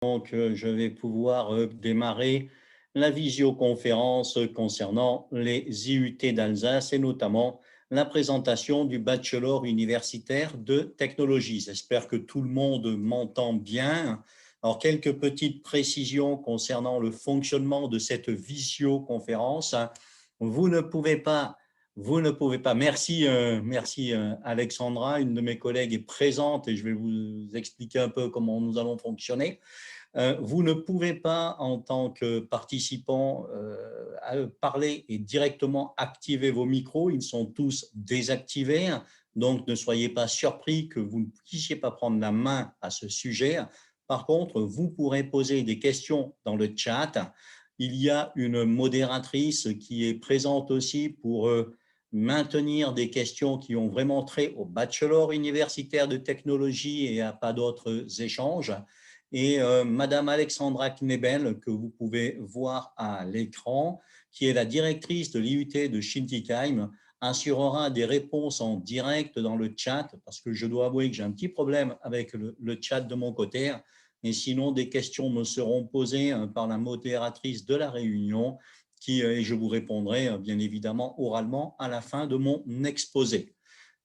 Je vais pouvoir démarrer la visioconférence concernant les IUT d'Alsace et notamment la présentation du bachelor universitaire de technologie. J'espère que tout le monde m'entend bien. Alors, quelques petites précisions concernant le fonctionnement de cette visioconférence. Vous ne pouvez pas, vous ne pouvez pas. Merci Alexandra, une de mes collègues est présente et je vais vous expliquer un peu comment nous allons fonctionner. Vous ne pouvez pas, en tant que participant, parler et directement activer vos micros. Ils sont tous désactivés. Donc, ne soyez pas surpris que vous ne puissiez pas prendre la main à ce sujet. Par contre, vous pourrez poser des questions dans le chat. Il y a une modératrice qui est présente aussi pour maintenir des questions qui ont vraiment trait au bachelor universitaire de technologie et à pas d'autres échanges. Et Madame Alexandra Knebel, que vous pouvez voir à l'écran, qui est la directrice de l'IUT de Schiltigheim, assurera des réponses en direct dans le chat, parce que je dois avouer que j'ai un petit problème avec le chat de mon côté, et sinon des questions me seront posées par la modératrice de la réunion, et je vous répondrai bien évidemment oralement à la fin de mon exposé.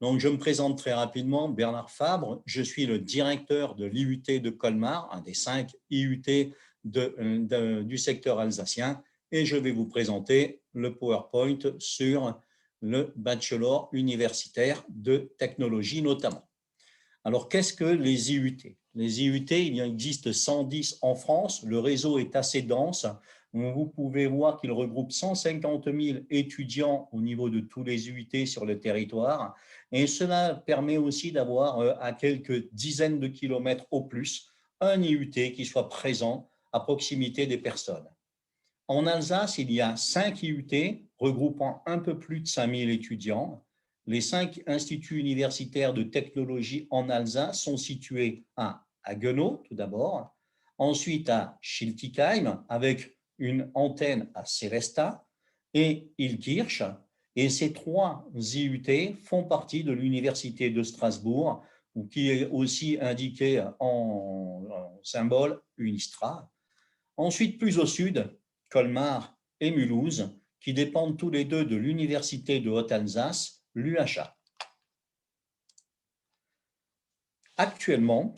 Donc, je me présente très rapidement, Bernard Fabre, je suis le directeur de l'IUT de Colmar, un des 5 IUT du secteur alsacien, et je vais vous présenter le PowerPoint sur le bachelor universitaire de technologie notamment. Alors, qu'est-ce que les IUT? Les IUT, il en existe 110 en France, le réseau est assez dense. Vous pouvez voir qu'il regroupe 150 000 étudiants au niveau de tous les IUT sur le territoire. Et cela permet aussi d'avoir à quelques dizaines de kilomètres au plus un IUT qui soit présent à proximité des personnes. En Alsace, il y a 5 IUT regroupant un peu plus de 5 000 étudiants. Les 5 instituts universitaires de technologie en Alsace sont situés à Haguenau, tout d'abord, ensuite à Schiltigheim, avec une antenne à Sélestat, et Illkirch. Et ces 3 IUT font partie de l'Université de Strasbourg, qui est aussi indiqué en symbole Unistra. Ensuite, plus au sud, Colmar et Mulhouse, qui dépendent tous les deux de l'Université de Haute-Alsace, l'UHA. Actuellement,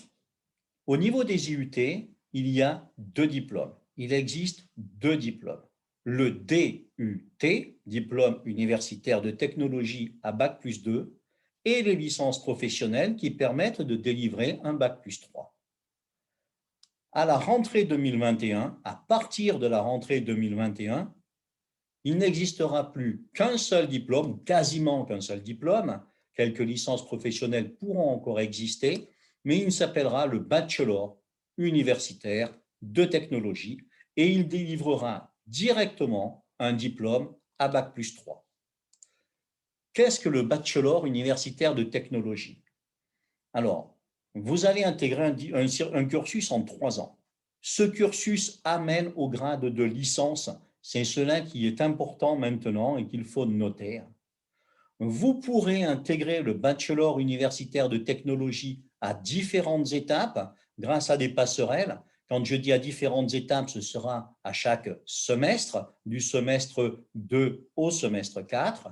au niveau des IUT, il y a 2 diplômes. Il existe 2 diplômes. Le DUT, diplôme universitaire de technologie à Bac+2, et les licences professionnelles qui permettent de délivrer un Bac+3. À la rentrée 2021, à partir de la rentrée 2021, il n'existera plus qu'un seul diplôme, ou quasiment qu'un seul diplôme, quelques licences professionnelles pourront encore exister, mais il s'appellera le bachelor universitaire de technologie et il délivrera directement un diplôme à Bac+3. Qu'est-ce que le bachelor universitaire de technologie? Alors, vous allez intégrer un cursus en 3 ans. Ce cursus amène au grade de licence. C'est cela qui est important maintenant et qu'il faut noter. Vous pourrez intégrer le bachelor universitaire de technologie à différentes étapes grâce à des passerelles. Quand je dis à différentes étapes, ce sera à chaque semestre, du semestre 2 au semestre 4.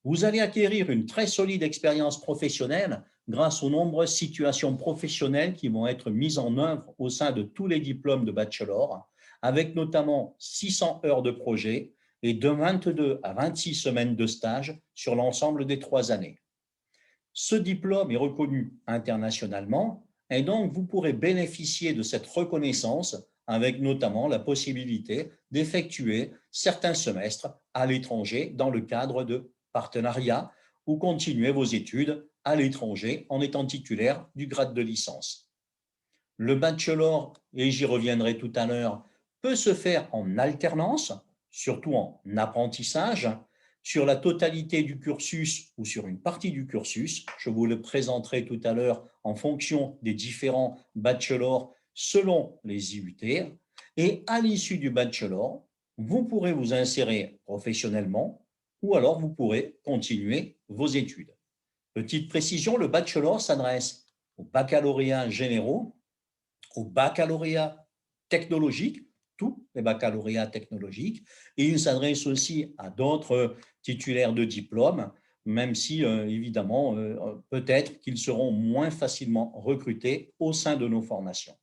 Vous allez acquérir une très solide expérience professionnelle grâce aux nombreuses situations professionnelles qui vont être mises en œuvre au sein de tous les diplômes de bachelor, avec notamment 600 heures de projet et de 22 à 26 semaines de stage sur l'ensemble des 3 années. Ce diplôme est reconnu internationalement et donc vous pourrez bénéficier de cette reconnaissance avec notamment la possibilité d'effectuer certains semestres à l'étranger dans le cadre de partenariats ou continuer vos études à l'étranger en étant titulaire du grade de licence. Le bachelor, et j'y reviendrai tout à l'heure, peut se faire en alternance, surtout en apprentissage, sur la totalité du cursus ou sur une partie du cursus. Je vous le présenterai tout à l'heure en fonction des différents bachelors selon les IUT. Et à l'issue du bachelor, vous pourrez vous insérer professionnellement ou alors vous pourrez continuer vos études. Petite précision, le bachelor s'adresse aux baccalauréats généraux, au baccalauréat technologique, tous les baccalauréats technologiques, et il s'adresse aussi à d'autres titulaires de diplômes, même si, évidemment, peut-être qu'ils seront moins facilement recrutés au sein de nos formations.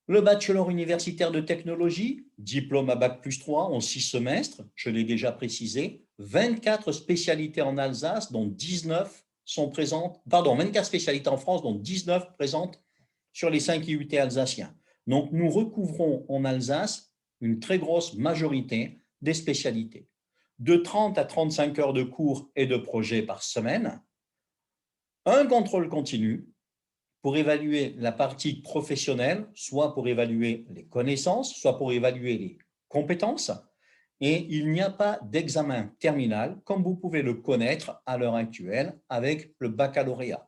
Le bachelor universitaire de technologie, diplôme à bac plus 3 en 6 semestres, je l'ai déjà précisé, 24 spécialités en Alsace, dont 19 sont présentes, pardon, 24 spécialités en France, dont 19 présentes sur les 5 IUT alsaciens. Donc, nous recouvrons en Alsace une très grosse majorité des spécialités. De 30 à 35 heures de cours et de projets par semaine, un contrôle continu pour évaluer la partie professionnelle, soit pour évaluer les connaissances, soit pour évaluer les compétences. Et il n'y a pas d'examen terminal, comme vous pouvez le connaître à l'heure actuelle avec le baccalauréat.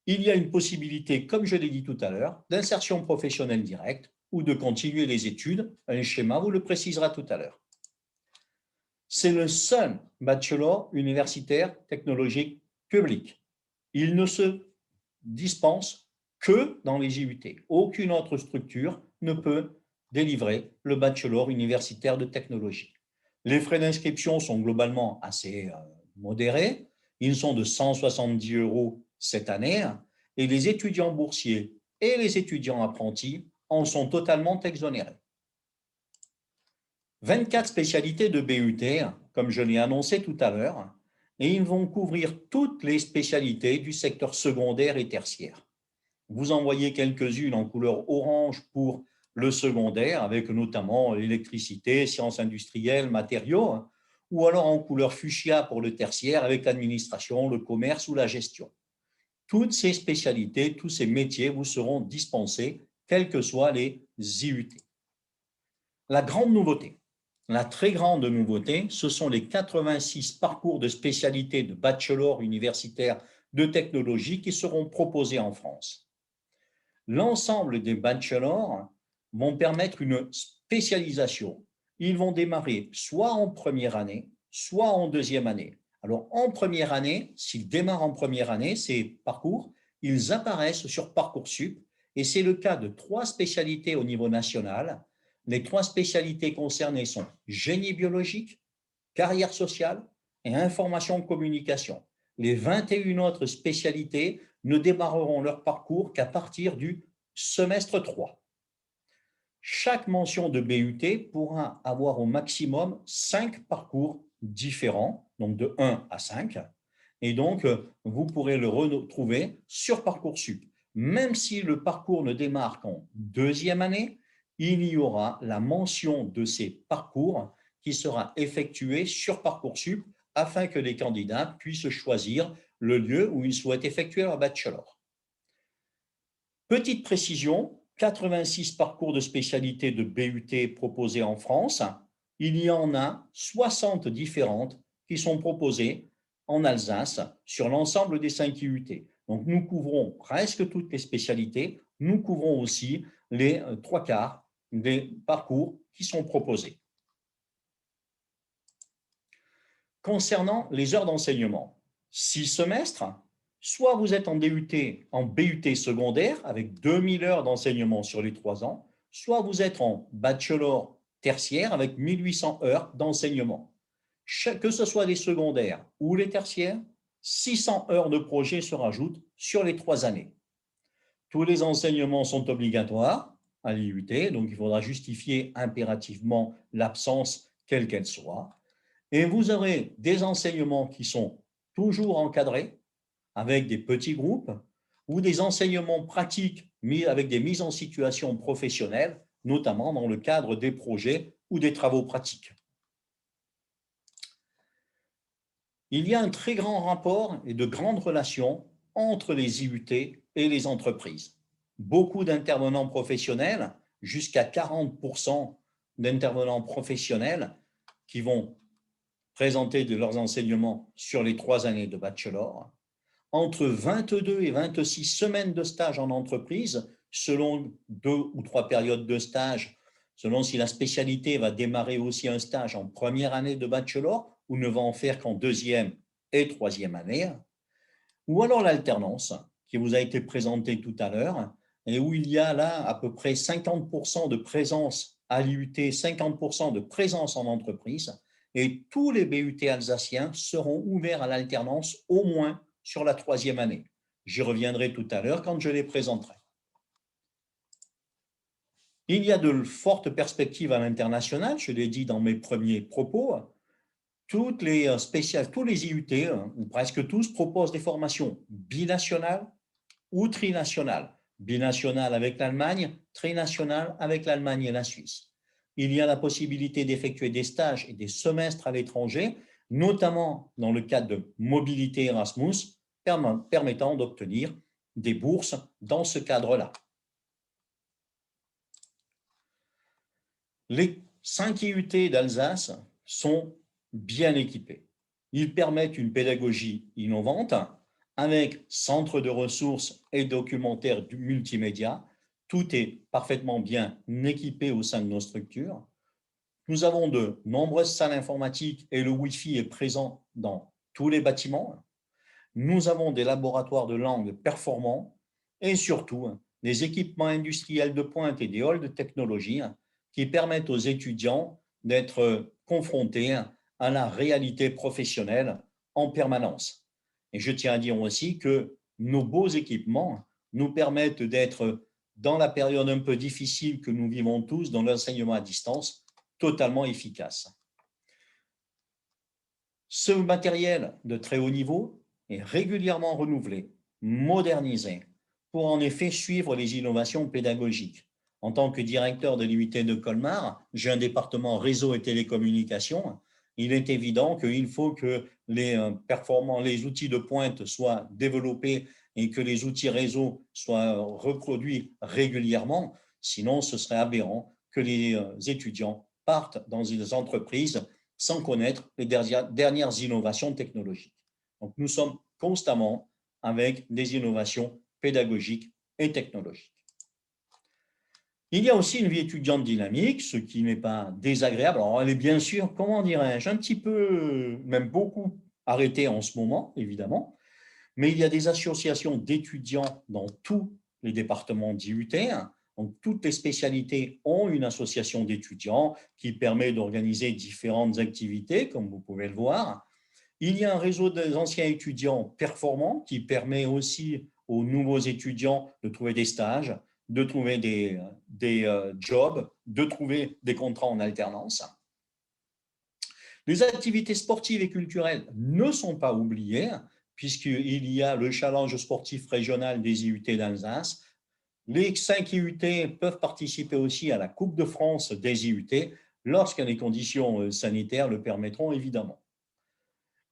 Il y a une possibilité, comme je l'ai dit tout à l'heure, d'insertion professionnelle directe ou de continuer les études. Un schéma vous le précisera tout à l'heure. C'est le seul bachelor universitaire technologique public. Il ne se dispense que dans les IUT. Aucune autre structure ne peut délivrer le bachelor universitaire de technologie. Les frais d'inscription sont globalement assez modérés. Ils sont de 170 € cette année et les étudiants boursiers et les étudiants apprentis en sont totalement exonérés. 24 spécialités de BUT, comme je l'ai annoncé tout à l'heure, et ils vont couvrir toutes les spécialités du secteur secondaire et tertiaire. Vous en voyez quelques-unes en couleur orange pour le secondaire, avec notamment l'électricité, sciences industrielles, matériaux, ou alors en couleur fuchsia pour le tertiaire, avec l'administration, le commerce ou la gestion. Toutes ces spécialités, tous ces métiers vous seront dispensés, quels que soient les IUT. La grande nouveauté, la très grande nouveauté, ce sont les 86 parcours de spécialité de bachelor universitaire de technologie qui seront proposés en France. L'ensemble des bachelors vont permettre une spécialisation. Ils vont démarrer soit en première année, soit en deuxième année. Alors, en première année, s'ils démarrent en première année, ces parcours, ils apparaissent sur Parcoursup et c'est le cas de 3 spécialités au niveau national. Les 3 spécialités concernées sont génie biologique, carrière sociale et information communication. Les 21 autres spécialités ne démarreront leur parcours qu'à partir du semestre 3. Chaque mention de BUT pourra avoir au maximum 5 parcours différents, donc de 1 à 5, et donc vous pourrez le retrouver sur Parcoursup. Même si le parcours ne démarre qu'en deuxième année, il y aura la mention de ces parcours qui sera effectuée sur Parcoursup afin que les candidats puissent choisir le lieu où ils souhaitent effectuer leur bachelor. Petite précision, 86 parcours de spécialité de BUT proposés en France. Il y en a 60 différentes qui sont proposées en Alsace sur l'ensemble des 5 IUT. Donc, nous couvrons presque toutes les spécialités. Nous couvrons aussi les 3/4 des parcours qui sont proposés. Concernant les heures d'enseignement, 6 semestres, soit vous êtes en BUT secondaire avec 2000 heures d'enseignement sur les 3 ans, soit vous êtes en bachelor tertiaire avec 1800 heures d'enseignement. Que ce soit les secondaires ou les tertiaires, 600 heures de projet se rajoutent sur les 3 années. Tous les enseignements sont obligatoires à l'IUT, donc il faudra justifier impérativement l'absence quelle qu'elle soit. Et vous aurez des enseignements qui sont toujours encadrés avec des petits groupes ou des enseignements pratiques avec des mises en situation professionnelles, notamment dans le cadre des projets ou des travaux pratiques. Il y a un très grand rapport et de grandes relations entre les IUT et les entreprises. Beaucoup d'intervenants professionnels, jusqu'à 40% d'intervenants professionnels qui vont présenter de leurs enseignements sur les 3 années de bachelor, entre 22 et 26 semaines de stage en entreprise, selon 2 ou 3 périodes de stage, selon si la spécialité va démarrer aussi un stage en première année de bachelor ou ne va en faire qu'en deuxième et troisième année, ou alors l'alternance qui vous a été présentée tout à l'heure, et où il y a là à peu près 50% de présence à l'IUT, 50% de présence en entreprise, et tous les BUT alsaciens seront ouverts à l'alternance au moins sur la troisième année. J'y reviendrai tout à l'heure quand je les présenterai. Il y a de fortes perspectives à l'international, je l'ai dit dans mes premiers propos. Tous les IUT, ou presque tous, proposent des formations binationales ou trinationales. Binationales avec l'Allemagne, trinationales avec l'Allemagne et la Suisse. Il y a la possibilité d'effectuer des stages et des semestres à l'étranger, notamment dans le cadre de mobilité Erasmus, permettant d'obtenir des bourses dans ce cadre-là. Les 5 IUT d'Alsace sont bien équipés. Ils permettent une pédagogie innovante avec centre de ressources et documentaire du multimédia. Tout est parfaitement bien équipé au sein de nos structures. Nous avons de nombreuses salles informatiques et le Wi-Fi est présent dans tous les bâtiments. Nous avons des laboratoires de langue performants et surtout des équipements industriels de pointe et des halls de technologie qui permettent aux étudiants d'être confrontés à la réalité professionnelle en permanence. Et je tiens à dire aussi que nos beaux équipements nous permettent d'être, dans la période un peu difficile que nous vivons tous, dans l'enseignement à distance, totalement efficaces. Ce matériel de très haut niveau est régulièrement renouvelé, modernisé, pour en effet suivre les innovations pédagogiques. En tant que directeur de l'IUT de Colmar, j'ai un département réseau et télécommunications. Il est évident qu'il faut que les outils de pointe soient développés et que les outils réseau soient reproduits régulièrement. Sinon, ce serait aberrant que les étudiants partent dans des entreprises sans connaître les dernières innovations technologiques. Donc, nous sommes constamment avec des innovations pédagogiques et technologiques. Il y a aussi une vie étudiante dynamique, ce qui n'est pas désagréable. Alors, elle est bien sûr, comment dirais-je, un petit peu, même beaucoup arrêtée en ce moment, évidemment, mais il y a des associations d'étudiants dans tous les départements d'IUT. Donc, toutes les spécialités ont une association d'étudiants qui permet d'organiser différentes activités, comme vous pouvez le voir. Il y a un réseau des anciens étudiants performants qui permet aussi aux nouveaux étudiants de trouver des stages, de trouver des jobs, de trouver des contrats en alternance. Les activités sportives et culturelles ne sont pas oubliées, puisqu'il y a le challenge sportif régional des IUT d'Alsace. Les 5 IUT peuvent participer aussi à la Coupe de France des IUT lorsque les conditions sanitaires le permettront, évidemment.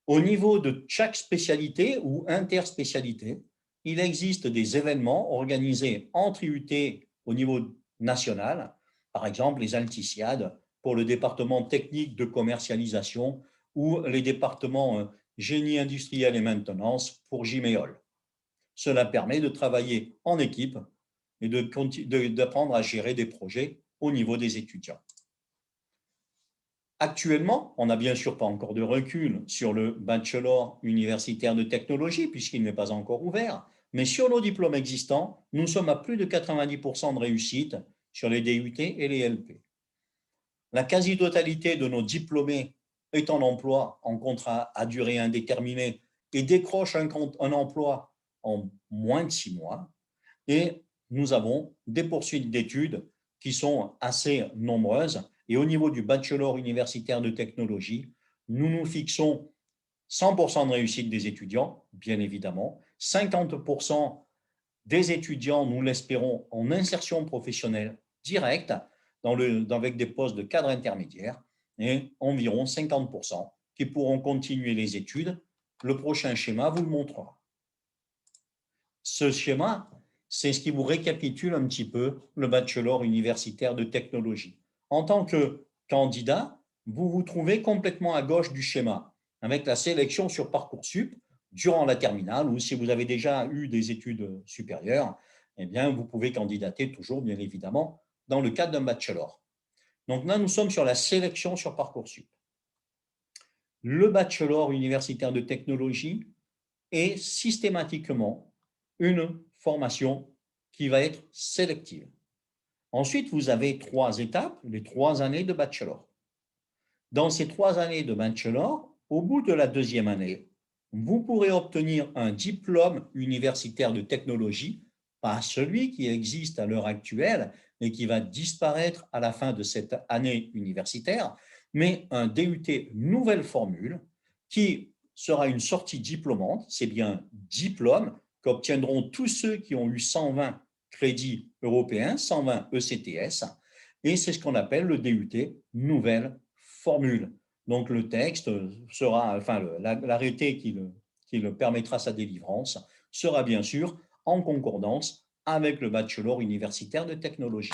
Au niveau de chaque spécialité ou interspécialité, il existe des événements organisés entre IUT au niveau national, par exemple les Alticiades pour le département technique de commercialisation ou les départements génie industriel et maintenance pour Jiméol. Cela permet de travailler en équipe et d'apprendre à gérer des projets au niveau des étudiants. Actuellement, on n'a bien sûr pas encore de recul sur le bachelor universitaire de technologie puisqu'il n'est pas encore ouvert, mais sur nos diplômes existants, nous sommes à plus de 90% de réussite sur les DUT et les LP. La quasi-totalité de nos diplômés est en emploi en contrat à durée indéterminée et décroche un emploi en moins de 6 mois. Et nous avons des poursuites d'études qui sont assez nombreuses. Et au niveau du bachelor universitaire de technologie, nous nous fixons 100% de réussite des étudiants, bien évidemment, 50% des étudiants, nous l'espérons, en insertion professionnelle directe avec des postes de cadre intermédiaire et environ 50% qui pourront continuer les études. Le prochain schéma vous le montrera. Ce schéma, c'est ce qui vous récapitule un petit peu le bachelor universitaire de technologie. En tant que candidat, vous vous trouvez complètement à gauche du schéma, avec la sélection sur Parcoursup durant la terminale, ou si vous avez déjà eu des études supérieures, eh bien, vous pouvez candidater toujours, bien évidemment, dans le cadre d'un bachelor. Donc là, nous sommes sur la sélection sur Parcoursup. Le bachelor universitaire de technologie est systématiquement une formation qui va être sélective. Ensuite, vous avez 3 étapes, les 3 années de bachelor. Dans ces 3 années de bachelor, au bout de la deuxième année, vous pourrez obtenir un diplôme universitaire de technologie, pas celui qui existe à l'heure actuelle et qui va disparaître à la fin de cette année universitaire, mais un DUT nouvelle formule qui sera une sortie diplômante, c'est bien un diplôme qu'obtiendront tous ceux qui ont eu 120 crédits européens, 120 ECTS, et c'est ce qu'on appelle le DUT nouvelle formule. Donc le texte sera, enfin l'arrêté qui le permettra sa délivrance sera bien sûr en concordance avec le bachelor universitaire de technologie.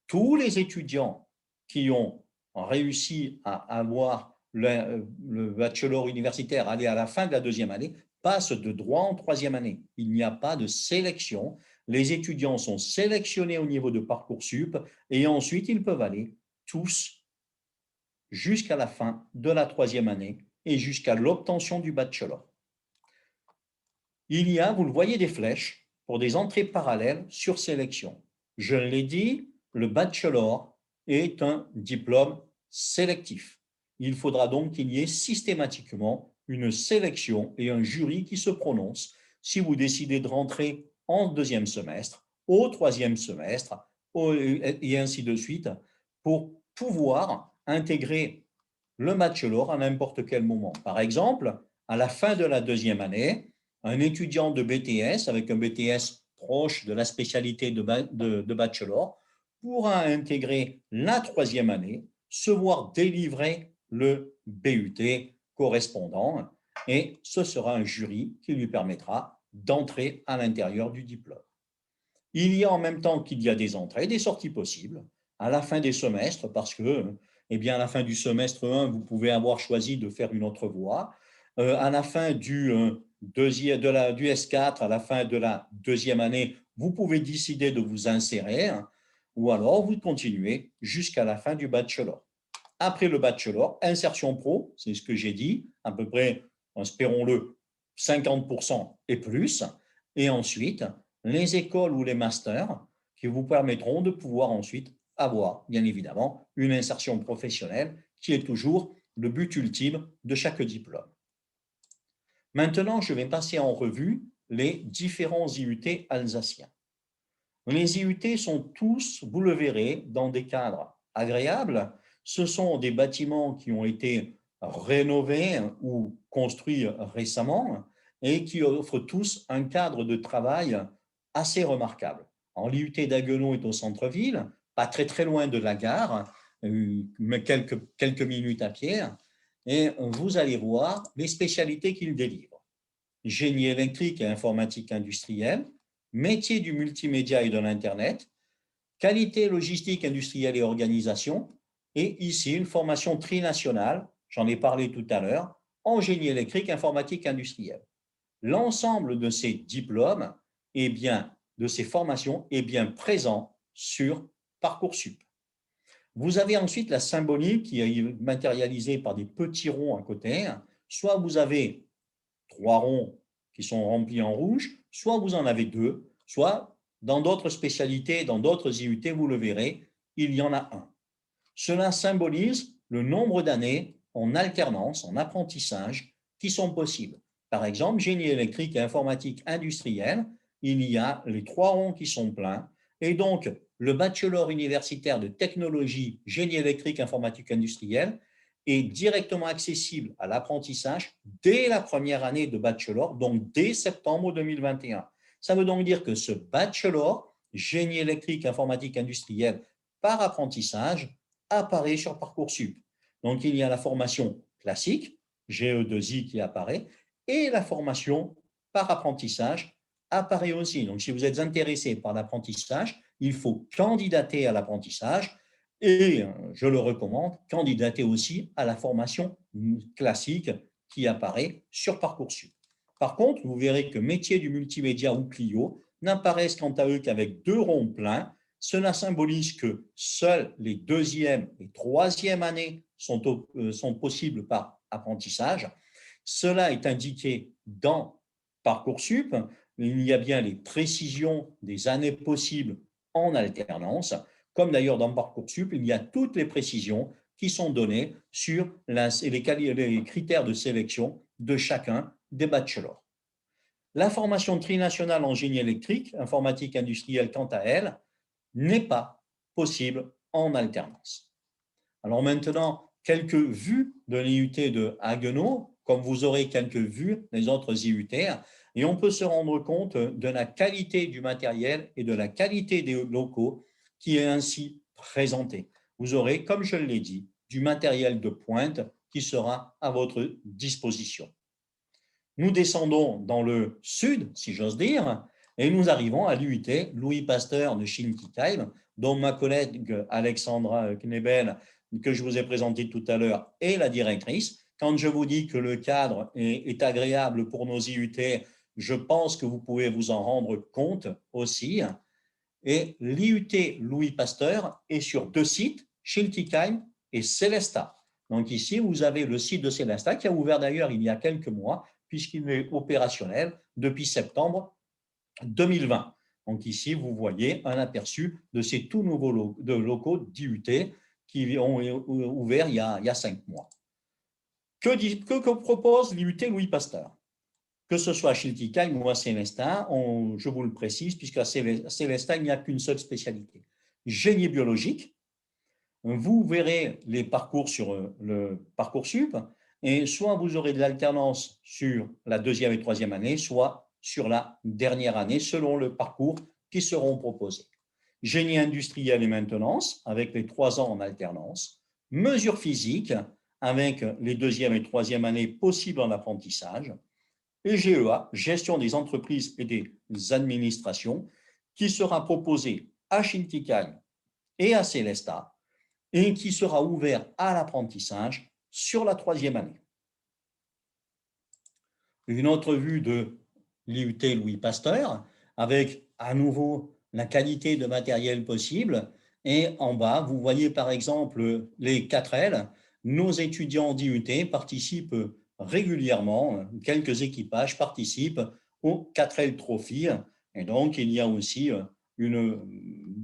Tous les étudiants qui ont réussi à avoir le bachelor universitaire, aller à la fin de la deuxième année, passent de droit en troisième année. Il n'y a pas de sélection. Les étudiants sont sélectionnés au niveau de Parcoursup et ensuite ils peuvent aller tous jusqu'à la fin de la troisième année et jusqu'à l'obtention du bachelor. Il y a, vous le voyez, des flèches pour des entrées parallèles sur sélection. Je l'ai dit, le bachelor est un diplôme sélectif. Il faudra donc qu'il y ait systématiquement une sélection et un jury qui se prononce si vous décidez de rentrer en deuxième semestre, au troisième semestre, et ainsi de suite, pour pouvoir intégrer le bachelor à n'importe quel moment. Par exemple, à la fin de la deuxième année, un étudiant de BTS avec un BTS proche de la spécialité de bachelor pourra intégrer la troisième année, se voir délivrer le BUT correspondant et ce sera un jury qui lui permettra d'entrer à l'intérieur du diplôme. Il y a en même temps qu'il y a des entrées, des sorties possibles à la fin des semestres parce que, eh bien, à la fin du semestre 1, vous pouvez avoir choisi de faire une autre voie. À la fin du, du S4, à la fin de la deuxième année, vous pouvez décider de vous insérer ou alors vous continuez jusqu'à la fin du bachelor. Après le bachelor, insertion pro, c'est ce que j'ai dit, à peu près, espérons-le, 50% et plus. Et ensuite, les écoles ou les masters qui vous permettront de pouvoir ensuite avoir, bien évidemment, une insertion professionnelle qui est toujours le but ultime de chaque diplôme. Maintenant, je vais passer en revue les différents IUT alsaciens. Les IUT sont tous, vous le verrez, dans des cadres agréables. Ce sont des bâtiments qui ont été rénovés ou construits récemment et qui offrent tous un cadre de travail assez remarquable. L'IUT d'Haguenau est au centre-ville, pas très très loin de la gare, mais quelques minutes à pied, et vous allez voir les spécialités qu'il délivre. Génie électrique et informatique industrielle, métier du multimédia et de l'Internet, qualité logistique industrielle et organisation, et ici une formation trinationale, j'en ai parlé tout à l'heure, en génie électrique, informatique industrielle. L'ensemble de ces diplômes, eh bien, de ces formations est bien présent sur Parcoursup. Vous avez ensuite la symbolique qui est matérialisée par des petits ronds à côté. Soit vous avez 3 ronds qui sont remplis en rouge, soit vous en avez 2, soit dans d'autres spécialités, dans d'autres IUT, vous le verrez, il y en a un. Cela symbolise le nombre d'années en alternance, en apprentissage, qui sont possibles. Par exemple, génie électrique et informatique industrielle, il y a les 3 ronds qui sont pleins, et donc le bachelor universitaire de technologie, génie électrique, informatique industrielle, est directement accessible à l'apprentissage dès la première année de bachelor, donc dès septembre 2021. Ça veut donc dire que ce bachelor, génie électrique, informatique industrielle, par apprentissage, apparaît sur Parcoursup. Donc, il y a la formation classique, GE2I qui apparaît, et la formation par apprentissage apparaît aussi. Donc, si vous êtes intéressé par l'apprentissage, il faut candidater à l'apprentissage et, je le recommande, candidater aussi à la formation classique qui apparaît sur Parcoursup. Par contre, vous verrez que métier du multimédia ou Clio n'apparaissent quant à eux qu'avec 2 ronds pleins. Cela symbolise que seules les deuxième et troisième années sont possibles par apprentissage. Cela est indiqué dans Parcoursup, il y a bien les précisions des années possibles en alternance, comme d'ailleurs dans Parcoursup, il y a toutes les précisions qui sont données sur les critères de sélection de chacun des bachelors. La formation trinationale en génie électrique, informatique industrielle, quant à elle, n'est pas possible en alternance. Alors maintenant, quelques vues de l'IUT de Haguenau, comme vous aurez quelques vues des autres IUT, et on peut se rendre compte de la qualité du matériel et de la qualité des locaux qui est ainsi présenté. Vous aurez, comme je l'ai dit, du matériel de pointe qui sera à votre disposition. Nous descendons dans le sud, si j'ose dire, et nous arrivons à l'IUT Louis Pasteur de Schiltigheim, dont ma collègue Alexandra Knebel, que je vous ai présenté tout à l'heure, est la directrice. Quand je vous dis que le cadre est agréable pour nos IUT, je pense que vous pouvez vous en rendre compte aussi. Et l'IUT Louis Pasteur est sur deux sites, Schiltigheim et Sélestat. Donc ici, vous avez le site de Sélestat qui a ouvert d'ailleurs il y a quelques mois, puisqu'il est opérationnel depuis septembre 2020. Donc ici, vous voyez un aperçu de ces tout nouveaux locaux d'IUT qui ont ouvert il y a 5 mois. Que propose l'IUT Louis Pasteur? Que ce soit à Schiltigheim ou à Sélestat, je vous le précise, puisqu'à Sélestat, il n'y a qu'une seule spécialité. Génie biologique. Vous verrez les parcours sur le Parcoursup, et soit vous aurez de l'alternance sur la deuxième et troisième année, soit sur la dernière année, selon le parcours qui seront proposés. Génie industriel et maintenance, avec les 3 ans en alternance. Mesures physiques, avec les deuxième et troisième années possibles en apprentissage. Et GEA, gestion des entreprises et des administrations, qui sera proposé à Schiltigheim et à Sélestat, et qui sera ouvert à l'apprentissage sur la troisième année. Une autre vue de l'IUT Louis Pasteur, avec à nouveau la qualité de matériel possible. Et en bas, vous voyez par exemple les 4L. Nos étudiants d'IUT participent régulièrement, quelques équipages participent au 4L Trophy. Et donc, il y a aussi une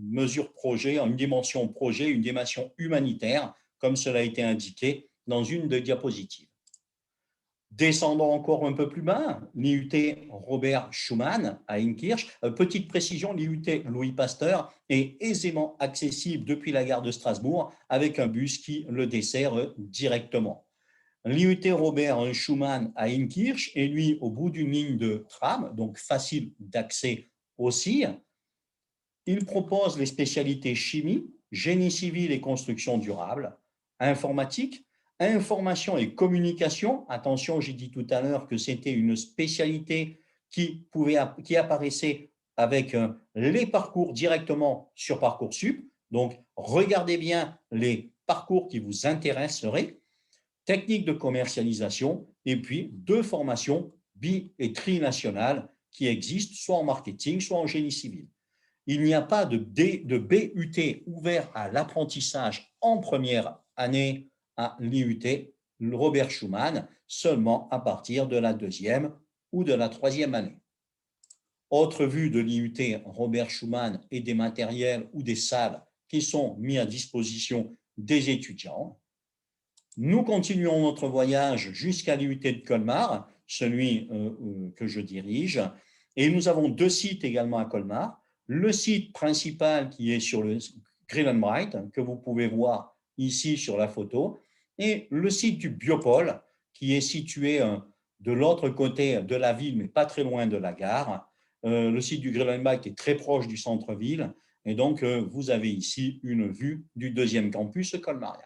mesure projet, une dimension projet, une dimension humanitaire, comme cela a été indiqué dans une des diapositives. Descendons encore un peu plus bas, l'IUT Robert Schuman à Inkirch. Petite précision, l'IUT Louis Pasteur est aisément accessible depuis la gare de Strasbourg avec un bus qui le dessert directement. L'IUT Robert Schuman à Inkirch est lui au bout d'une ligne de tram, donc facile d'accès aussi. Il propose les spécialités chimie, génie civil et construction durable, informatique, information et communication. Attention, j'ai dit tout à l'heure que c'était une spécialité qui apparaissait avec les parcours directement sur Parcoursup. Donc, regardez bien les parcours qui vous intéresseraient. Technique de commercialisation et puis 2 formations et trinationales qui existent soit en marketing, soit en génie civil. Il n'y a pas de BUT ouvert à l'apprentissage en première année à l'IUT Robert Schuman, seulement à partir de la deuxième ou de la troisième année. Autre vue de l'IUT Robert Schuman et des matériels ou des salles qui sont mis à disposition des étudiants. Nous continuons notre voyage jusqu'à l'IUT de Colmar, celui que je dirige, et nous avons 2 sites également à Colmar. Le site principal qui est sur le Grevenbrecht, que vous pouvez voir ici sur la photo, et le site du Biopôle, qui est situé de l'autre côté de la ville, mais pas très loin de la gare. Le site du Grevenbrecht est très proche du centre-ville, et donc vous avez ici une vue du 2e campus colmarien.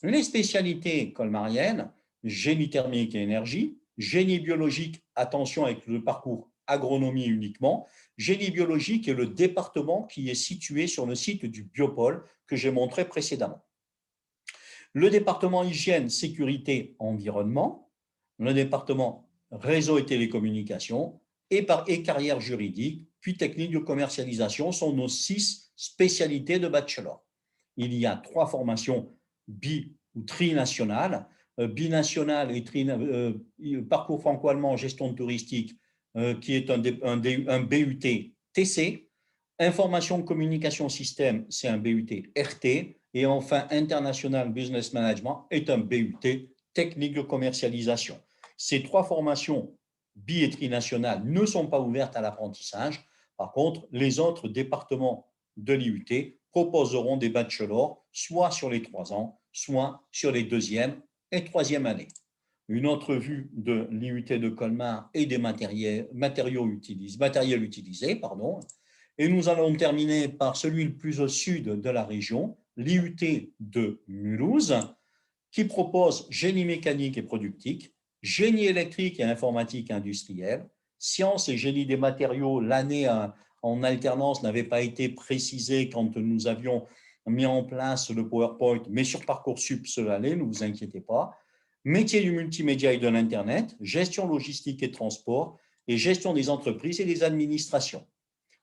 Les spécialités colmariennes, génie thermique et énergie, génie biologique, attention avec le parcours agronomie uniquement. Génie biologique est le département qui est situé sur le site du Biopôle que j'ai montré précédemment. Le département hygiène, sécurité, environnement, le département réseau et télécommunications et carrière juridique, puis technique de commercialisation sont nos 6 spécialités de bachelor. Il y a 3 formations ou trinationales, binationale et parcours franco-allemand, gestion touristique, qui est un BUT TC. Information Communication Système, c'est un BUT RT. Et enfin, International Business Management est un BUT technique de commercialisation. Ces trois formations bi- et trinationales ne sont pas ouvertes à l'apprentissage. Par contre, les autres départements de l'IUT proposeront des bachelors, soit sur les 3 ans, soit sur les deuxième et troisième années. Une autre vue de l'IUT de Colmar et des matériels utilisés. Et nous allons terminer par celui le plus au sud de la région, l'IUT de Mulhouse, qui propose génie mécanique et productique, génie électrique et informatique industrielle, sciences et génie des matériaux. L'année en alternance n'avait pas été précisée quand nous avions mis en place le PowerPoint, mais sur Parcoursup, cela allait, ne vous inquiétez pas. Métier du multimédia et de l'Internet, gestion logistique et transport, et gestion des entreprises et des administrations.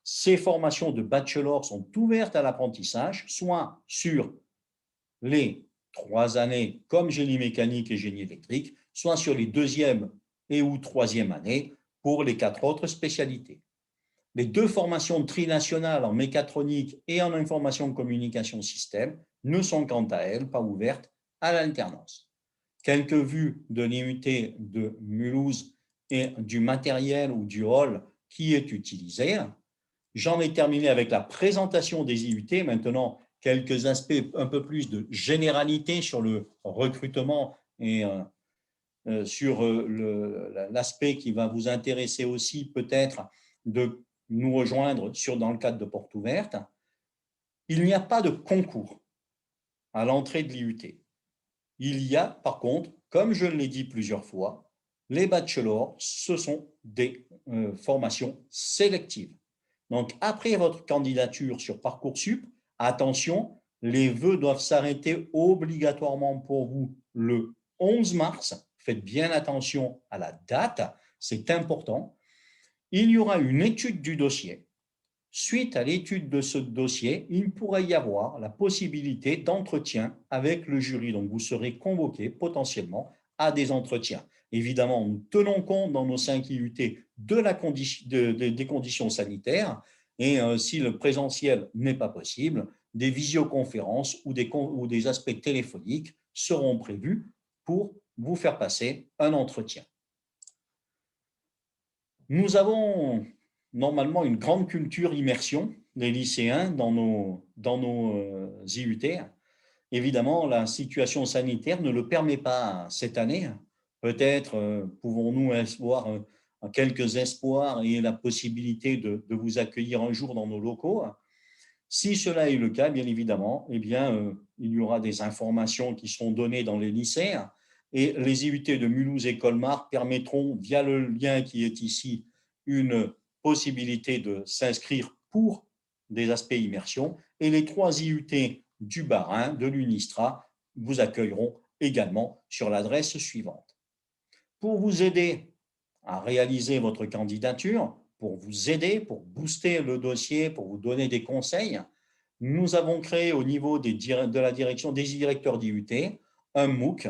Ces formations de bachelor sont ouvertes à l'apprentissage, soit sur les 3 années comme génie mécanique et génie électrique, soit sur les deuxième et ou troisième années pour les 4 autres spécialités. Les 2 formations trinationales en mécatronique et en information communication système ne sont quant à elles pas ouvertes à l'alternance. Quelques vues de l'IUT de Mulhouse et du matériel ou du hall qui est utilisé. J'en ai terminé avec la présentation des IUT. Maintenant, quelques aspects un peu plus de généralité sur le recrutement et sur l'aspect qui va vous intéresser aussi peut-être de nous rejoindre dans le cadre de Porte Ouverte. Il n'y a pas de concours à l'entrée de l'IUT. Il y a par contre, comme je l'ai dit plusieurs fois, les bachelors, ce sont des formations sélectives. Donc, après votre candidature sur Parcoursup, attention, les vœux doivent s'arrêter obligatoirement pour vous le 11 mars. Faites bien attention à la date, c'est important. Il y aura une étude du dossier. Suite à l'étude de ce dossier, il pourrait y avoir la possibilité d'entretien avec le jury. Donc, vous serez convoqué potentiellement à des entretiens. Évidemment, nous tenons compte dans nos 5 IUT des conditions sanitaires et si le présentiel n'est pas possible, des visioconférences ou des aspects téléphoniques seront prévus pour vous faire passer un entretien. Nous avons normalement une grande culture immersion des lycéens dans nos IUT. Évidemment, la situation sanitaire ne le permet pas cette année. Peut-être pouvons-nous avoir quelques espoirs et la possibilité de vous accueillir un jour dans nos locaux. Si cela est le cas, bien évidemment, eh bien, il y aura des informations qui seront données dans les lycées et les IUT de Mulhouse et Colmar permettront, via le lien qui est ici, une possibilité de s'inscrire pour des aspects immersion et les 3 IUT du Bas-Rhin, de l'UNISTRA, vous accueilleront également sur l'adresse suivante. Pour vous aider à réaliser votre candidature, pour vous aider, pour booster le dossier, pour vous donner des conseils, nous avons créé au niveau de la direction des directeurs d'IUT un MOOC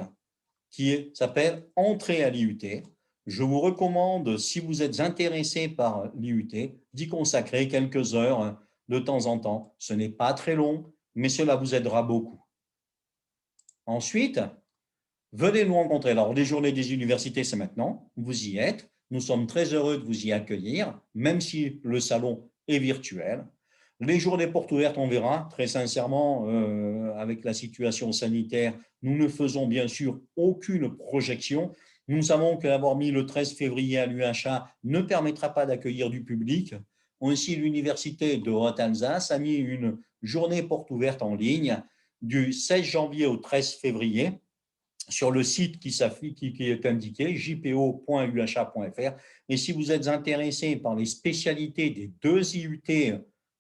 qui s'appelle Entrée à l'IUT. Je vous recommande, si vous êtes intéressé par l'IUT, d'y consacrer quelques heures de temps en temps. Ce n'est pas très long, mais cela vous aidera beaucoup. Ensuite, venez nous rencontrer. Alors, les journées des universités, c'est maintenant. Vous y êtes. Nous sommes très heureux de vous y accueillir, même si le salon est virtuel. Les jours des portes ouvertes, on verra. Très sincèrement, avec la situation sanitaire, nous ne faisons bien sûr aucune projection. Nous savons qu'avoir mis le 13 février à l'UHA ne permettra pas d'accueillir du public. Ainsi, l'Université de Haute-Alsace a mis une journée porte ouverte en ligne du 16 janvier au 13 février sur le site qui est indiqué, jpo.uha.fr. Et si vous êtes intéressé par les spécialités des 2 IUT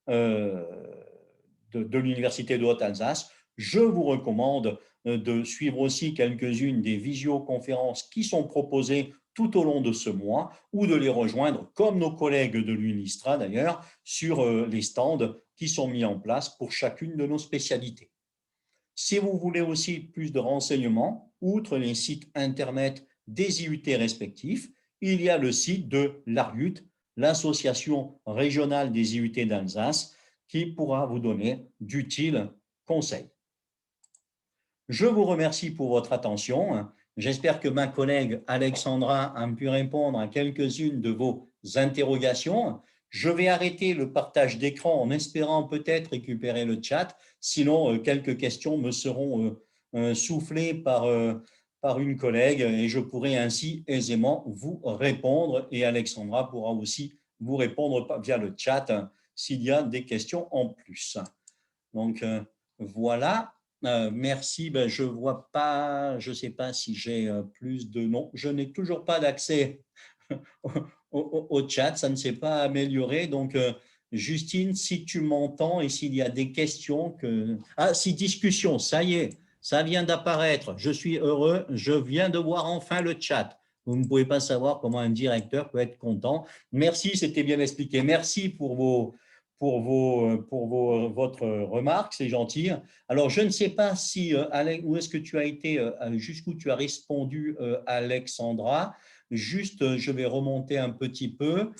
de l'Université de Haute-Alsace, je vous recommande de suivre aussi quelques-unes des visioconférences qui sont proposées tout au long de ce mois ou de les rejoindre, comme nos collègues de l'UNISTRA d'ailleurs, sur les stands qui sont mis en place pour chacune de nos spécialités. Si vous voulez aussi plus de renseignements, outre les sites internet des IUT respectifs, il y a le site de l'ARGUT, l'Association régionale des IUT d'Alsace, qui pourra vous donner d'utiles conseils. Je vous remercie pour votre attention. J'espère que ma collègue Alexandra a pu répondre à quelques-unes de vos interrogations. Je vais arrêter le partage d'écran en espérant peut-être récupérer le chat. Sinon, quelques questions me seront soufflées par une collègue et je pourrai ainsi aisément vous répondre. Et Alexandra pourra aussi vous répondre via le chat s'il y a des questions en plus. Donc, voilà. Merci. Ben, je vois pas, je ne sais pas si j'ai plus de noms. Je n'ai toujours pas d'accès au chat, ça ne s'est pas amélioré. Donc, Justine, si tu m'entends et s'il y a des questions que… Ah, si discussion, ça y est, ça vient d'apparaître. Je suis heureux, je viens de voir enfin le chat. Vous ne pouvez pas savoir comment un directeur peut être content. Merci, c'était bien expliqué. Merci pour votre remarque, c'est gentil. Alors, je ne sais pas si, où est-ce que tu as été, jusqu'où tu as répondu, Alexandra. Juste, je vais remonter un petit peu.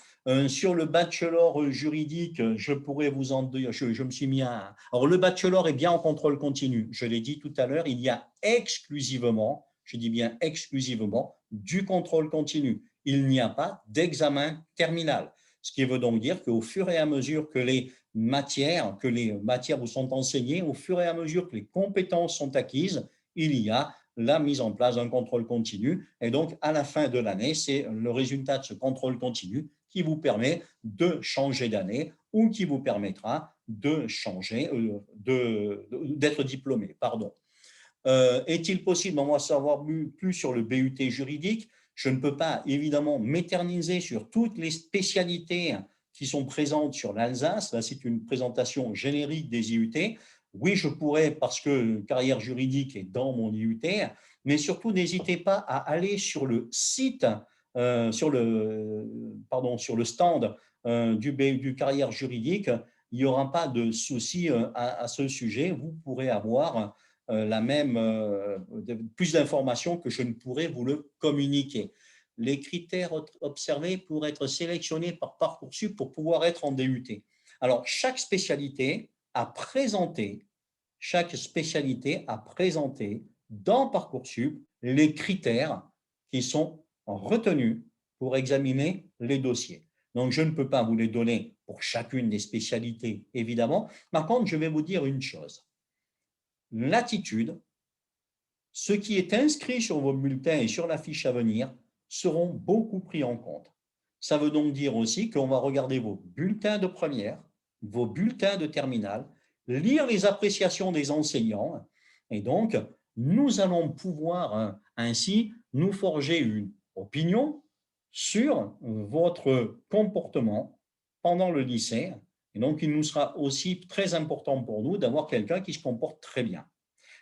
Sur le bachelor juridique, je pourrais vous en dire, je me suis mis à… Alors, le bachelor est bien en contrôle continu. Je l'ai dit tout à l'heure, il y a exclusivement, je dis bien exclusivement, du contrôle continu. Il n'y a pas d'examen terminal. Ce qui veut donc dire qu'au fur et à mesure que les matières vous sont enseignées, au fur et à mesure que les compétences sont acquises, il y a la mise en place d'un contrôle continu. Et donc, à la fin de l'année, c'est le résultat de ce contrôle continu qui vous permet de changer d'année ou qui vous permettra de changer, d'être diplômé. Pardon. Est-il possible d'en savoir plus sur le BUT juridique? Je ne peux pas évidemment m'éterniser sur toutes les spécialités qui sont présentes sur l'Alsace. Là, c'est une présentation générique des IUT. Oui, je pourrais parce que carrière juridique est dans mon IUT, mais surtout n'hésitez pas à aller sur le site, sur le stand du carrière juridique. Il n'y aura pas de souci à ce sujet. Vous pourrez avoir plus d'informations que je ne pourrais vous le communiquer. Les critères observés pour être sélectionné par Parcoursup pour pouvoir être en DUT. Alors, chaque spécialité a présenté dans Parcoursup les critères qui sont retenus pour examiner les dossiers. Donc, je ne peux pas vous les donner pour chacune des spécialités, évidemment. Par contre, je vais vous dire une chose. L'attitude, ce qui est inscrit sur vos bulletins et sur la fiche à venir seront beaucoup pris en compte. Ça veut donc dire aussi qu'on va regarder vos bulletins de première, vos bulletins de terminale, lire les appréciations des enseignants et donc nous allons pouvoir ainsi nous forger une opinion sur votre comportement pendant le lycée. Et donc, il nous sera aussi très important pour nous d'avoir quelqu'un qui se comporte très bien.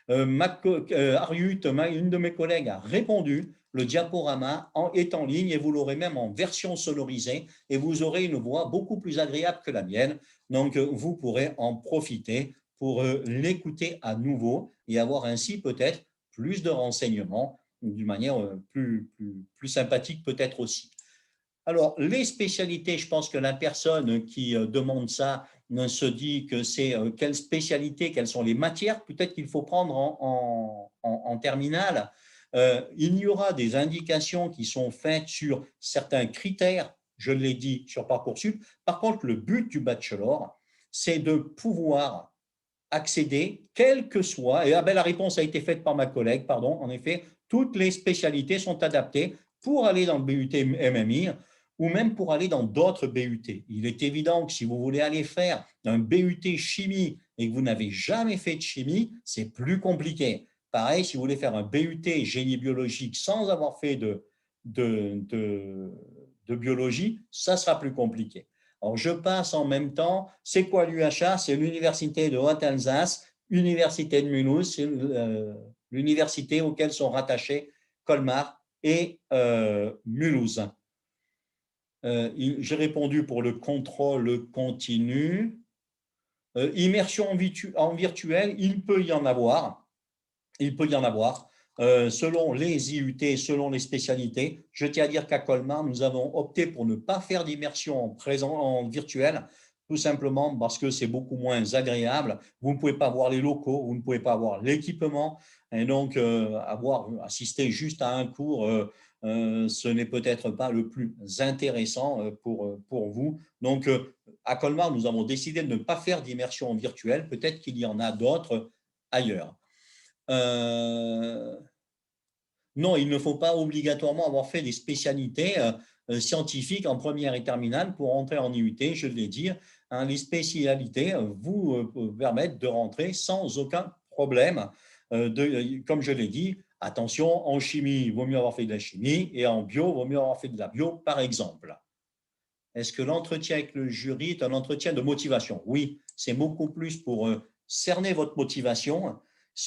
Ariut, une de mes collègues, a répondu. Le diaporama est en ligne et vous l'aurez même en version sonorisée et vous aurez une voix beaucoup plus agréable que la mienne. Donc, vous pourrez en profiter pour l'écouter à nouveau et avoir ainsi peut-être plus de renseignements d'une manière plus sympathique peut-être aussi. Alors, les spécialités, je pense que la personne qui demande ça se dit que c'est quelle spécialité, quelles sont les matières, peut-être qu'il faut prendre en terminale. Il y aura des indications qui sont faites sur certains critères, je l'ai dit, sur Parcoursup. Par contre, le but du bachelor, c'est de pouvoir accéder, quelle que soit, et la réponse a été faite par ma collègue, pardon, en effet, toutes les spécialités sont adaptées pour aller dans le BUT MMI ou même pour aller dans d'autres BUT. Il est évident que si vous voulez aller faire un BUT chimie et que vous n'avez jamais fait de chimie, c'est plus compliqué. Pareil, si vous voulez faire un BUT génie biologique sans avoir fait de biologie, ça sera plus compliqué. Alors, je passe en même temps. C'est quoi l'UHA? C'est l'Université de Haute-Alsace, Université de Mulhouse, c'est l'université auquel sont rattachés Colmar et Mulhouse. J'ai répondu pour le contrôle continu. Immersion en virtuel, il peut y en avoir. Il peut y en avoir. selon les IUT, selon les spécialités. Je tiens à dire qu'à Colmar, nous avons opté pour ne pas faire d'immersion en virtuel, tout simplement parce que c'est beaucoup moins agréable. Vous ne pouvez pas voir les locaux, vous ne pouvez pas voir l'équipement, et donc avoir assisté juste à un cours, ce n'est peut-être pas le plus intéressant pour vous. Donc, à Colmar, nous avons décidé de ne pas faire d'immersion virtuelle. Peut-être qu'il y en a d'autres ailleurs. Euh, non, il ne faut pas obligatoirement avoir fait des spécialités scientifiques en première et terminale pour rentrer en IUT, je l'ai dit. Hein, les spécialités vous permettent de rentrer sans aucun problème. Comme je l'ai dit, attention, en chimie, il vaut mieux avoir fait de la chimie et en bio, il vaut mieux avoir fait de la bio, par exemple. Est-ce que l'entretien avec le jury est un entretien de motivation? Oui, c'est beaucoup plus pour cerner votre motivation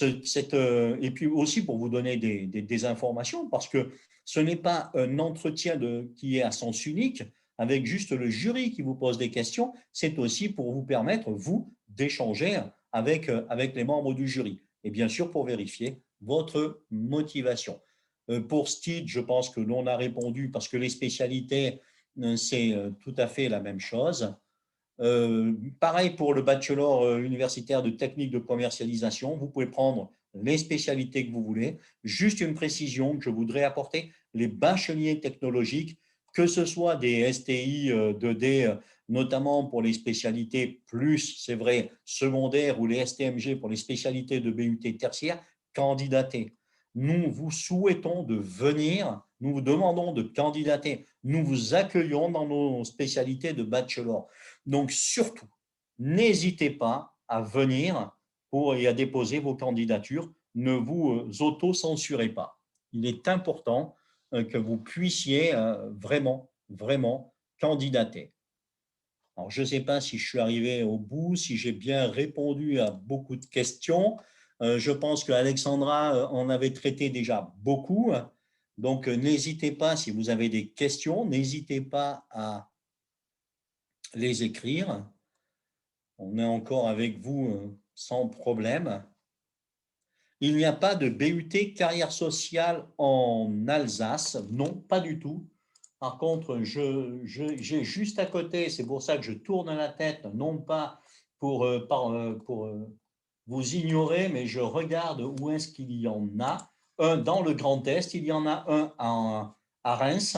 et puis aussi pour vous donner des informations parce que ce n'est pas un entretien qui est à sens unique avec juste le jury qui vous pose des questions, c'est aussi pour vous permettre, vous, d'échanger avec les membres du jury et bien sûr pour vérifier votre motivation. Pour STID, je pense que l'on a répondu parce que les spécialités c'est tout à fait la même chose. Pareil pour le bachelor universitaire de technique de commercialisation, vous pouvez prendre les spécialités que vous voulez. Juste une précision que je voudrais apporter, les bacheliers technologiques, que ce soit des STI 2D, notamment pour les spécialités plus, c'est vrai, secondaires ou les STMG pour les spécialités de BUT tertiaire, candidatez. Nous vous souhaitons de venir, nous vous demandons de candidater, nous vous accueillons dans nos spécialités de bachelor. Donc, surtout, n'hésitez pas à venir et à déposer vos candidatures. Ne vous auto-censurez pas. Il est important que vous puissiez vraiment, vraiment candidater. Alors, je ne sais pas si je suis arrivé au bout, si j'ai bien répondu à beaucoup de questions. Je pense qu'Alexandra en avait traité déjà beaucoup. Donc, n'hésitez pas, si vous avez des questions, n'hésitez pas à les écrire. On est encore avec vous sans problème. Il n'y a pas de BUT carrière sociale en Alsace. Non, pas du tout. Par contre, j'ai juste à côté, c'est pour ça que je tourne la tête, non pas pour vous ignorer, mais je regarde où est-ce qu'il y en a. Un dans le Grand Est, il y en a un à Reims.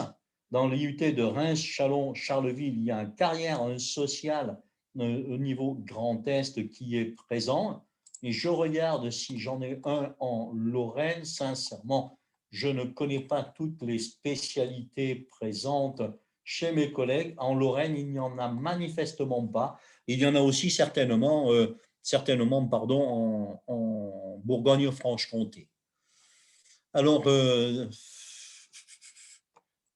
Dans l'IUT de Reims, Chalon, Charleville, il y a un carrière sociale au niveau Grand Est qui est présent. Et je regarde si j'en ai un en Lorraine. Sincèrement, je ne connais pas toutes les spécialités présentes chez mes collègues. En Lorraine, il n'y en a manifestement pas. Il y en a aussi certainement en Bourgogne-Franche-Comté. Alors,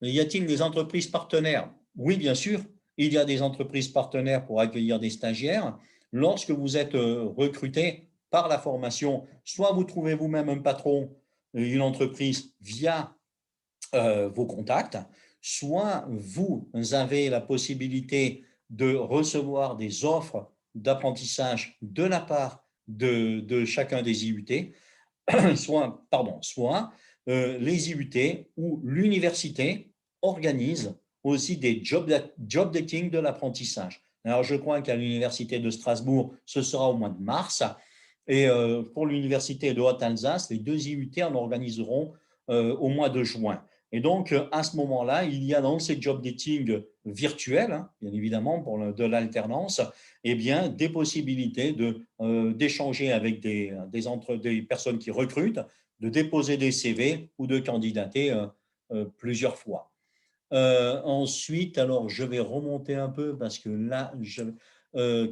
y a-t-il des entreprises partenaires? Oui, bien sûr, il y a des entreprises partenaires pour accueillir des stagiaires. Lorsque vous êtes recruté par la formation, soit vous trouvez vous-même un patron, une entreprise via vos contacts, soit vous avez la possibilité de recevoir des offres d'apprentissage de la part de chacun des IUT, soit les IUT ou l'université organisent aussi des job dating de l'apprentissage. Alors, je crois qu'à l'université de Strasbourg, ce sera au mois de mars. Et pour l'université de Haute-Alsace, les deux IUT en organiseront au mois de juin. Et donc, à ce moment-là, il y a dans ces job dating virtuels, hein, bien évidemment, pour de l'alternance, eh bien, des possibilités d'échanger avec des personnes qui recrutent, de déposer des CV ou de candidater plusieurs fois. Ensuite, alors, je vais remonter un peu parce que là,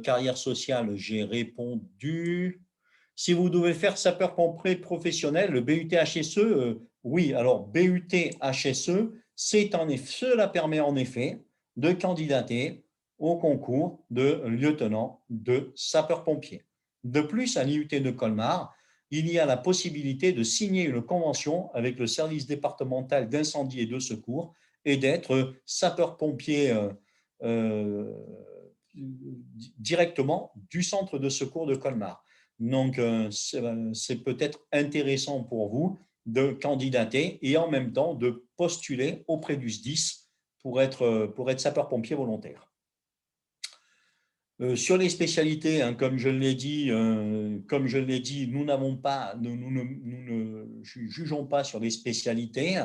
carrière sociale, j'ai répondu. Si vous devez faire sapeur-pompier professionnel, le BUT HSE, oui, alors BUT HSE, cela permet en effet de candidater au concours de lieutenant de sapeur-pompier. De plus, à l'IUT de Colmar, il y a la possibilité de signer une convention avec le service départemental d'incendie et de secours et d'être sapeur-pompier directement du centre de secours de Colmar. Donc, c'est peut-être intéressant pour vous de candidater et en même temps de postuler auprès du SDIS pour être sapeur-pompier volontaire. Sur les spécialités, hein, comme je l'ai dit, nous ne jugeons pas sur les spécialités.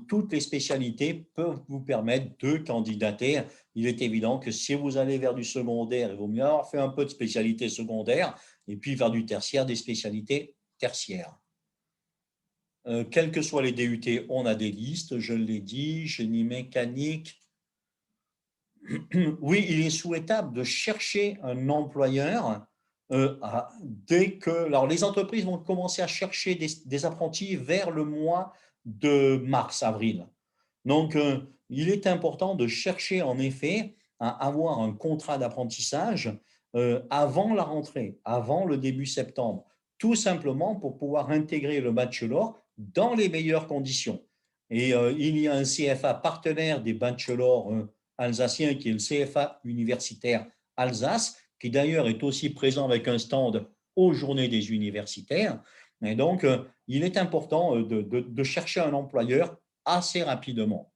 Toutes les spécialités peuvent vous permettre de candidater. Il est évident que si vous allez vers du secondaire, il vaut mieux avoir fait un peu de spécialité secondaire et puis vers du tertiaire, des spécialités tertiaires. Quels que soient les DUT, on a des listes, je l'ai dit, génie mécanique. Oui, il est souhaitable de chercher un employeur dès que… Alors, les entreprises vont commencer à chercher des apprentis vers le mois de mars, avril. Donc, il est important de chercher en effet à avoir un contrat d'apprentissage avant la rentrée, avant le début septembre, tout simplement pour pouvoir intégrer le bachelor dans les meilleures conditions. Et il y a un CFA partenaire des bachelors alsaciens qui est le CFA universitaire Alsace, qui d'ailleurs est aussi présent avec un stand aux Journées des universitaires. Et donc, il est important de chercher un employeur assez rapidement.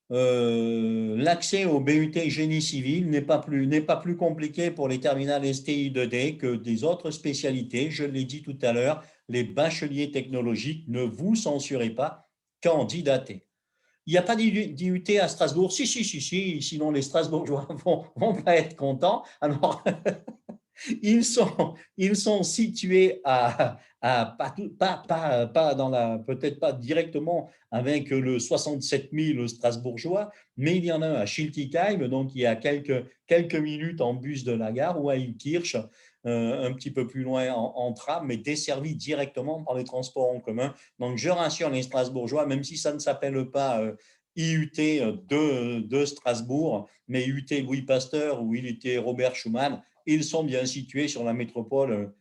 L'accès au BUT génie civil n'est pas plus compliqué pour les terminales STI 2D que des autres spécialités. Je l'ai dit tout à l'heure, les bacheliers technologiques, ne vous censurez pas, candidatez. Il n'y a pas d'IUT à Strasbourg. Si, sinon les Strasbourgeois vont pas être contents. Alors, ils sont situés pas dans la, peut-être pas directement avec le 67 000 strasbourgeois, mais il y en a un à Schiltigheim, donc il y a quelques minutes en bus de la gare, ou à Ilkirch, un petit peu plus loin en tram, mais desservi directement par les transports en commun. Donc je rassure les Strasbourgeois, même si ça ne s'appelle pas IUT de Strasbourg, mais IUT Louis Pasteur ou IUT Robert Schuman, ils sont bien situés sur la métropole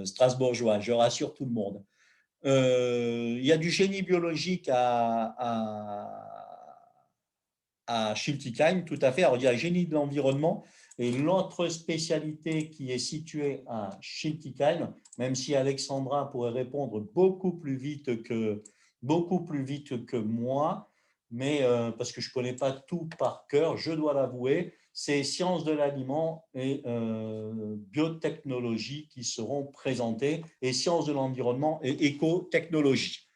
strasbourgeoise, je rassure tout le monde. Il y a du génie biologique à Schiltigheim, tout à fait. Alors, il y a génie de l'environnement et l'autre spécialité qui est située à Schiltigheim, même si Alexandra pourrait répondre beaucoup plus vite que moi, mais parce que je ne connais pas tout par cœur, je dois l'avouer, c'est sciences de l'aliment et biotechnologie qui seront présentées, et sciences de l'environnement et écotechnologie.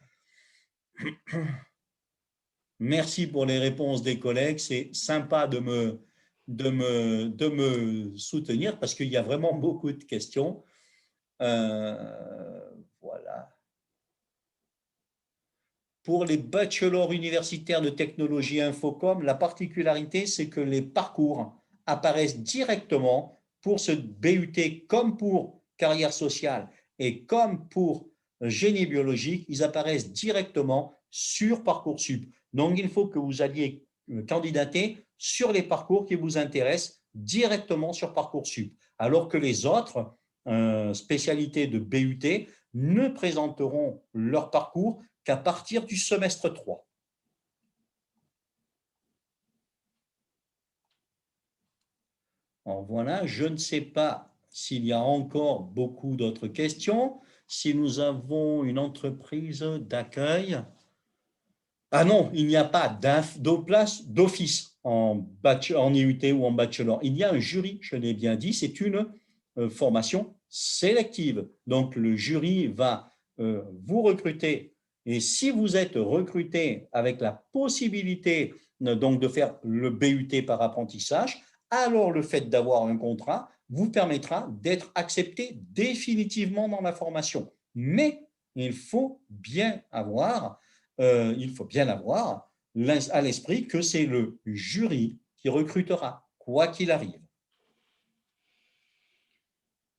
Merci pour les réponses des collègues. C'est sympa de me soutenir parce qu'il y a vraiment beaucoup de questions. Voilà. Pour les bachelors universitaires de technologie Infocom, la particularité, c'est que les parcours apparaissent directement pour ce BUT comme pour carrière sociale et comme pour génie biologique, ils apparaissent directement sur Parcoursup. Donc, il faut que vous alliez candidater sur les parcours qui vous intéressent directement sur Parcoursup, alors que les autres spécialités de BUT ne présenteront leur parcours qu'à partir du semestre 3. Alors voilà, je ne sais pas s'il y a encore beaucoup d'autres questions. Si nous avons une entreprise d'accueil. Ah non, il n'y a pas de place d'office en IUT ou en bachelor. Il y a un jury, je l'ai bien dit, c'est une formation sélective. Donc, le jury va vous recruter. Et si vous êtes recruté avec la possibilité donc de faire le BUT par apprentissage, alors le fait d'avoir un contrat vous permettra d'être accepté définitivement dans la formation. Mais il faut bien avoir à l'esprit que c'est le jury qui recrutera, quoi qu'il arrive.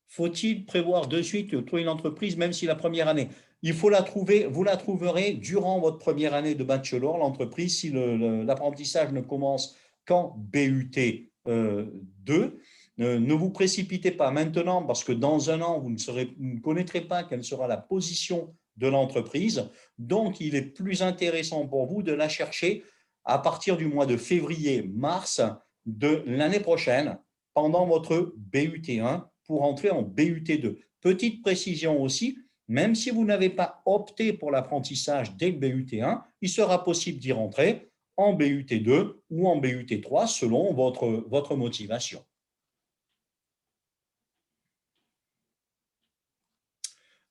Faut-il prévoir de suite de trouver une entreprise, même si la première année? Il faut la trouver, vous la trouverez durant votre première année de bachelor, l'entreprise, si l'apprentissage ne commence qu'en BUT 2. Ne vous précipitez pas maintenant, parce que dans un an, vous ne connaîtrez pas quelle sera la position de l'entreprise. Donc, il est plus intéressant pour vous de la chercher à partir du mois de février-mars de l'année prochaine, pendant votre BUT 1, pour entrer en BUT 2. Petite précision aussi, Même si vous n'avez pas opté pour l'apprentissage dès le BUT1, il sera possible d'y rentrer en BUT2 ou en BUT3 selon votre motivation.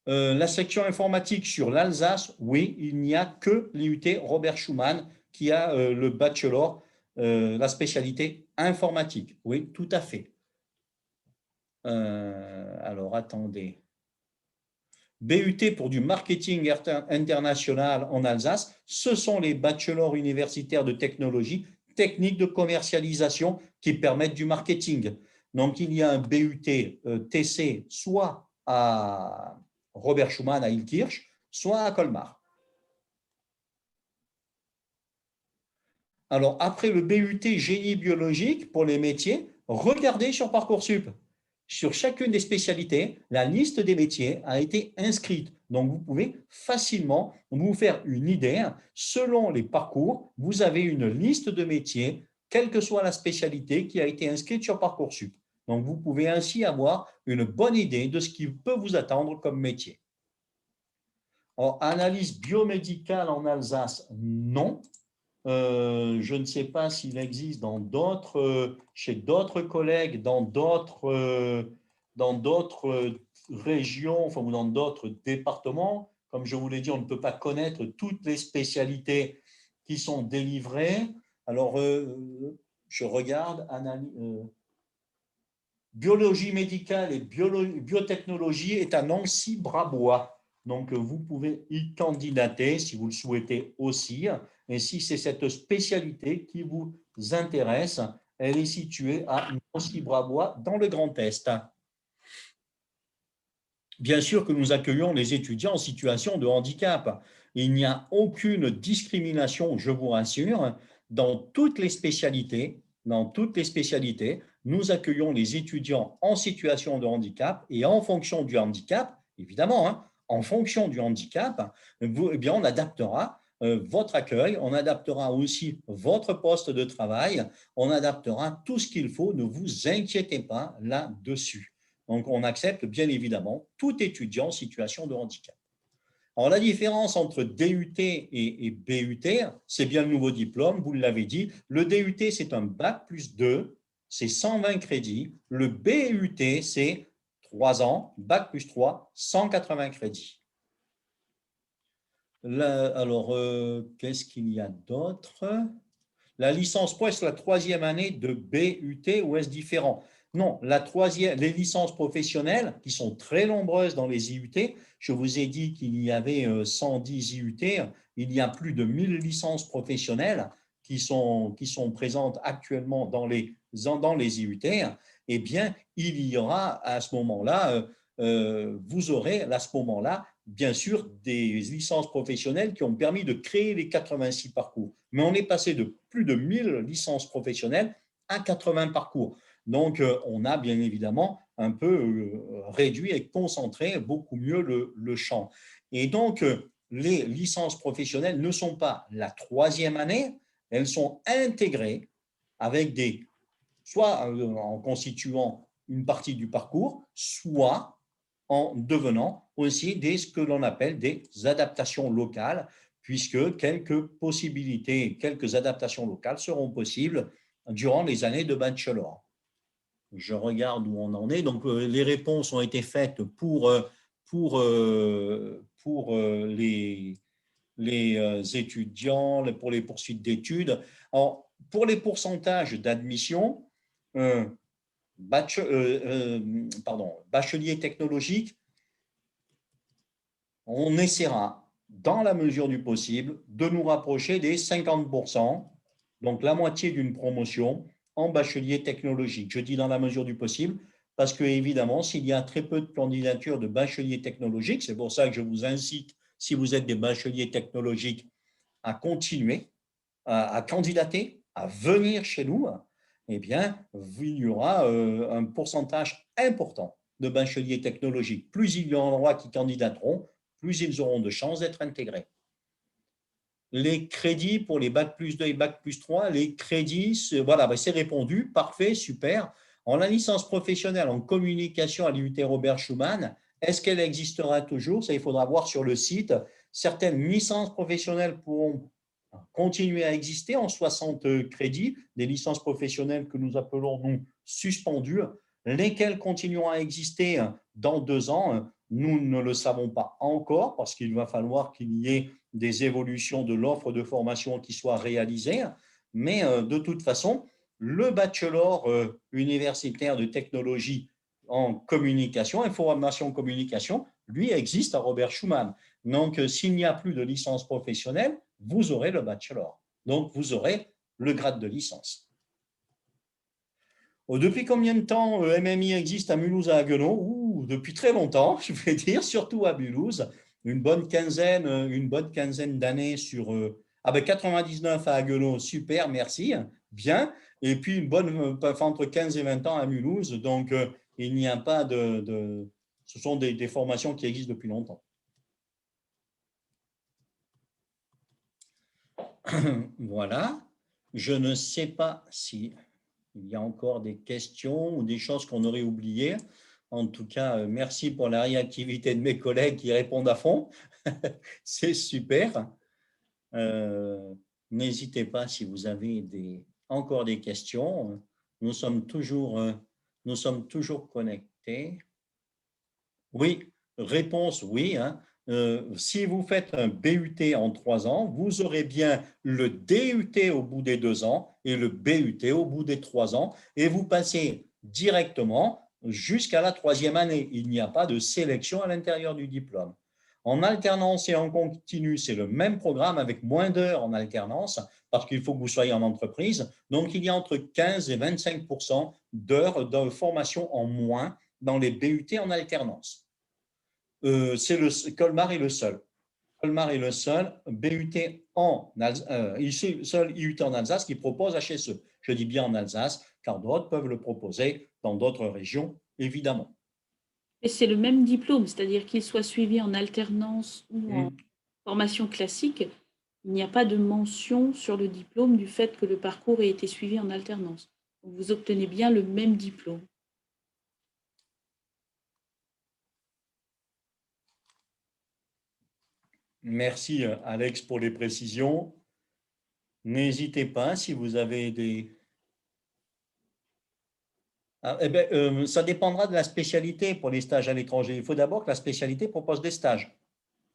La section informatique sur l'Alsace, oui, il n'y a que l'IUT Robert Schuman qui a le bachelor, la spécialité informatique. Oui, tout à fait. Alors, attendez. BUT pour du marketing international en Alsace, ce sont les bachelors universitaires de technologie, techniques de commercialisation qui permettent du marketing. Donc, il y a un BUT TC soit à Robert Schuman à Ilkirch, soit à Colmar. Alors, après le BUT génie biologique pour les métiers, regardez sur Parcoursup. Sur chacune des spécialités, la liste des métiers a été inscrite. Donc, vous pouvez facilement vous faire une idée. Selon les parcours, vous avez une liste de métiers, quelle que soit la spécialité, qui a été inscrite sur Parcoursup. Donc, vous pouvez ainsi avoir une bonne idée de ce qui peut vous attendre comme métier. Alors, analyse biomédicale en Alsace, non. Je ne sais pas s'il existe dans chez d'autres collègues, dans d'autres régions, enfin, ou dans d'autres départements. Comme je vous l'ai dit, on ne peut pas connaître toutes les spécialités qui sont délivrées. Alors, je regarde, biologie médicale et biotechnologie est à Nancy-Brabois. Donc, vous pouvez y candidater si vous le souhaitez aussi. Et si c'est cette spécialité qui vous intéresse, elle est située à Nancy-Brabois dans le Grand Est. Bien sûr que nous accueillons les étudiants en situation de handicap. Il n'y a aucune discrimination, je vous rassure, dans toutes les spécialités. Dans toutes les spécialités, nous accueillons les étudiants en situation de handicap et en fonction du handicap, évidemment, hein, en fonction du handicap, eh bien, on adaptera votre accueil, on adaptera aussi votre poste de travail, on adaptera tout ce qu'il faut, ne vous inquiétez pas là-dessus. Donc, on accepte bien évidemment tout étudiant en situation de handicap. Alors, la différence entre DUT et BUT, c'est bien le nouveau diplôme, vous l'avez dit. Le DUT, c'est un bac plus 2, c'est 120 crédits. Le BUT, c'est 3 ans, bac plus 3, 180 crédits. Alors, qu'est-ce qu'il y a d'autre? La licence pro, est-ce la troisième année de BUT ou est-ce différent? Non, les licences professionnelles, qui sont très nombreuses dans les IUT, je vous ai dit qu'il y avait 110 IUT, il y a plus de 1000 licences professionnelles qui sont présentes actuellement dans les IUT, eh bien, il y aura à ce moment-là, vous aurez à ce moment-là, bien sûr, des licences professionnelles qui ont permis de créer les 86 parcours. Mais on est passé de plus de 1000 licences professionnelles à 80 parcours. Donc, on a bien évidemment un peu réduit et concentré beaucoup mieux le champ. Et donc, les licences professionnelles ne sont pas la troisième année, elles sont intégrées avec soit en constituant une partie du parcours, soit en devenant aussi ce que l'on appelle des adaptations locales, puisque quelques possibilités, quelques adaptations locales seront possibles durant les années de bachelor. Je regarde où on en est. Donc, les réponses ont été faites pour les étudiants, pour les poursuites d'études. Alors, pour les pourcentages d'admission, bachelier technologique, on essaiera, dans la mesure du possible, de nous rapprocher des 50%, donc la moitié d'une promotion en bachelier technologique. Je dis dans la mesure du possible, parce que évidemment, s'il y a très peu de candidatures de bachelier technologique, c'est pour ça que je vous incite, si vous êtes des bacheliers technologiques, à continuer, à candidater, à venir chez nous, eh bien, il y aura un pourcentage important de bacheliers technologiques. Plus il y en aura qui candidateront, plus ils auront de chances d'être intégrés. Les crédits pour les bac plus 2 et bac plus 3, les crédits, voilà, c'est répondu, parfait, super. En la licence professionnelle en communication à l'IUT Robert Schuman, Est-ce qu'elle existera toujours? Ça, il faudra voir sur le site. Certaines licences professionnelles pourront continuer à exister en 60 crédits, des licences professionnelles que nous appelons, nous, suspendues. Lesquelles continueront à exister dans 2 ans, nous ne le savons pas encore parce qu'il va falloir qu'il y ait des évolutions de l'offre de formation qui soient réalisées. Mais de toute façon, le bachelor universitaire de technologie en communication, information communication, lui existe à Robert Schuman. Donc, s'il n'y a plus de licence professionnelle, vous aurez le bachelor. Donc, vous aurez le grade de licence. Depuis combien de temps MMI existe à Mulhouse à Haguenau? Depuis très longtemps, je vais dire, surtout à Mulhouse. Une bonne quinzaine d'années sur 99 à Haguenau, super, merci, bien. Et puis une bonne entre 15 et 20 ans à Mulhouse. Donc, il n'y a pas ce sont des formations qui existent depuis longtemps. Voilà. Je ne sais pas si il y a encore des questions ou des choses qu'on aurait oubliées. En tout cas, merci pour la réactivité de mes collègues qui répondent à fond. C'est super. N'hésitez pas si vous avez encore des questions. Nous sommes toujours connectés. Oui, réponse oui. Si vous faites un BUT en 3 ans, vous aurez bien le DUT au bout des 2 ans et le BUT au bout des 3 ans et vous passez directement jusqu'à la 3e année. Il n'y a pas de sélection à l'intérieur du diplôme. En alternance et en continu, c'est le même programme avec moins d'heures en alternance parce qu'il faut que vous soyez en entreprise. Donc, il y a entre 15 et 25% d'heures de formation en moins dans les BUT en alternance. Colmar est le seul. Colmar est le seul BUT seul IUT en Alsace qui propose HSE. Je dis bien en Alsace, car d'autres peuvent le proposer dans d'autres régions, évidemment. Et c'est le même diplôme, c'est-à-dire qu'il soit suivi en alternance ou en formation classique, il n'y a pas de mention sur le diplôme du fait que le parcours ait été suivi en alternance. Vous obtenez bien le même diplôme. Merci Alex pour les précisions. N'hésitez pas si vous avez des… ça dépendra de la spécialité pour les stages à l'étranger. Il faut d'abord que la spécialité propose des stages.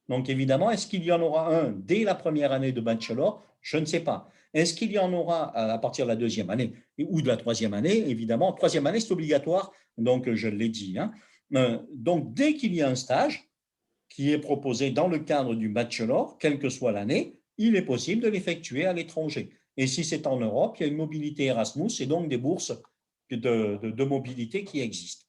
Donc évidemment, est-ce qu'il y en aura un dès la première année de bachelor? Je ne sais pas. Est-ce qu'il y en aura à partir de la 2e année ou de la 3e année? Évidemment, 3e année, c'est obligatoire, donc je l'ai dit. Donc dès qu'il y a un stage qui est proposé dans le cadre du bachelor, quelle que soit l'année, il est possible de l'effectuer à l'étranger. Et si c'est en Europe, il y a une mobilité Erasmus et donc des bourses de mobilité qui existent.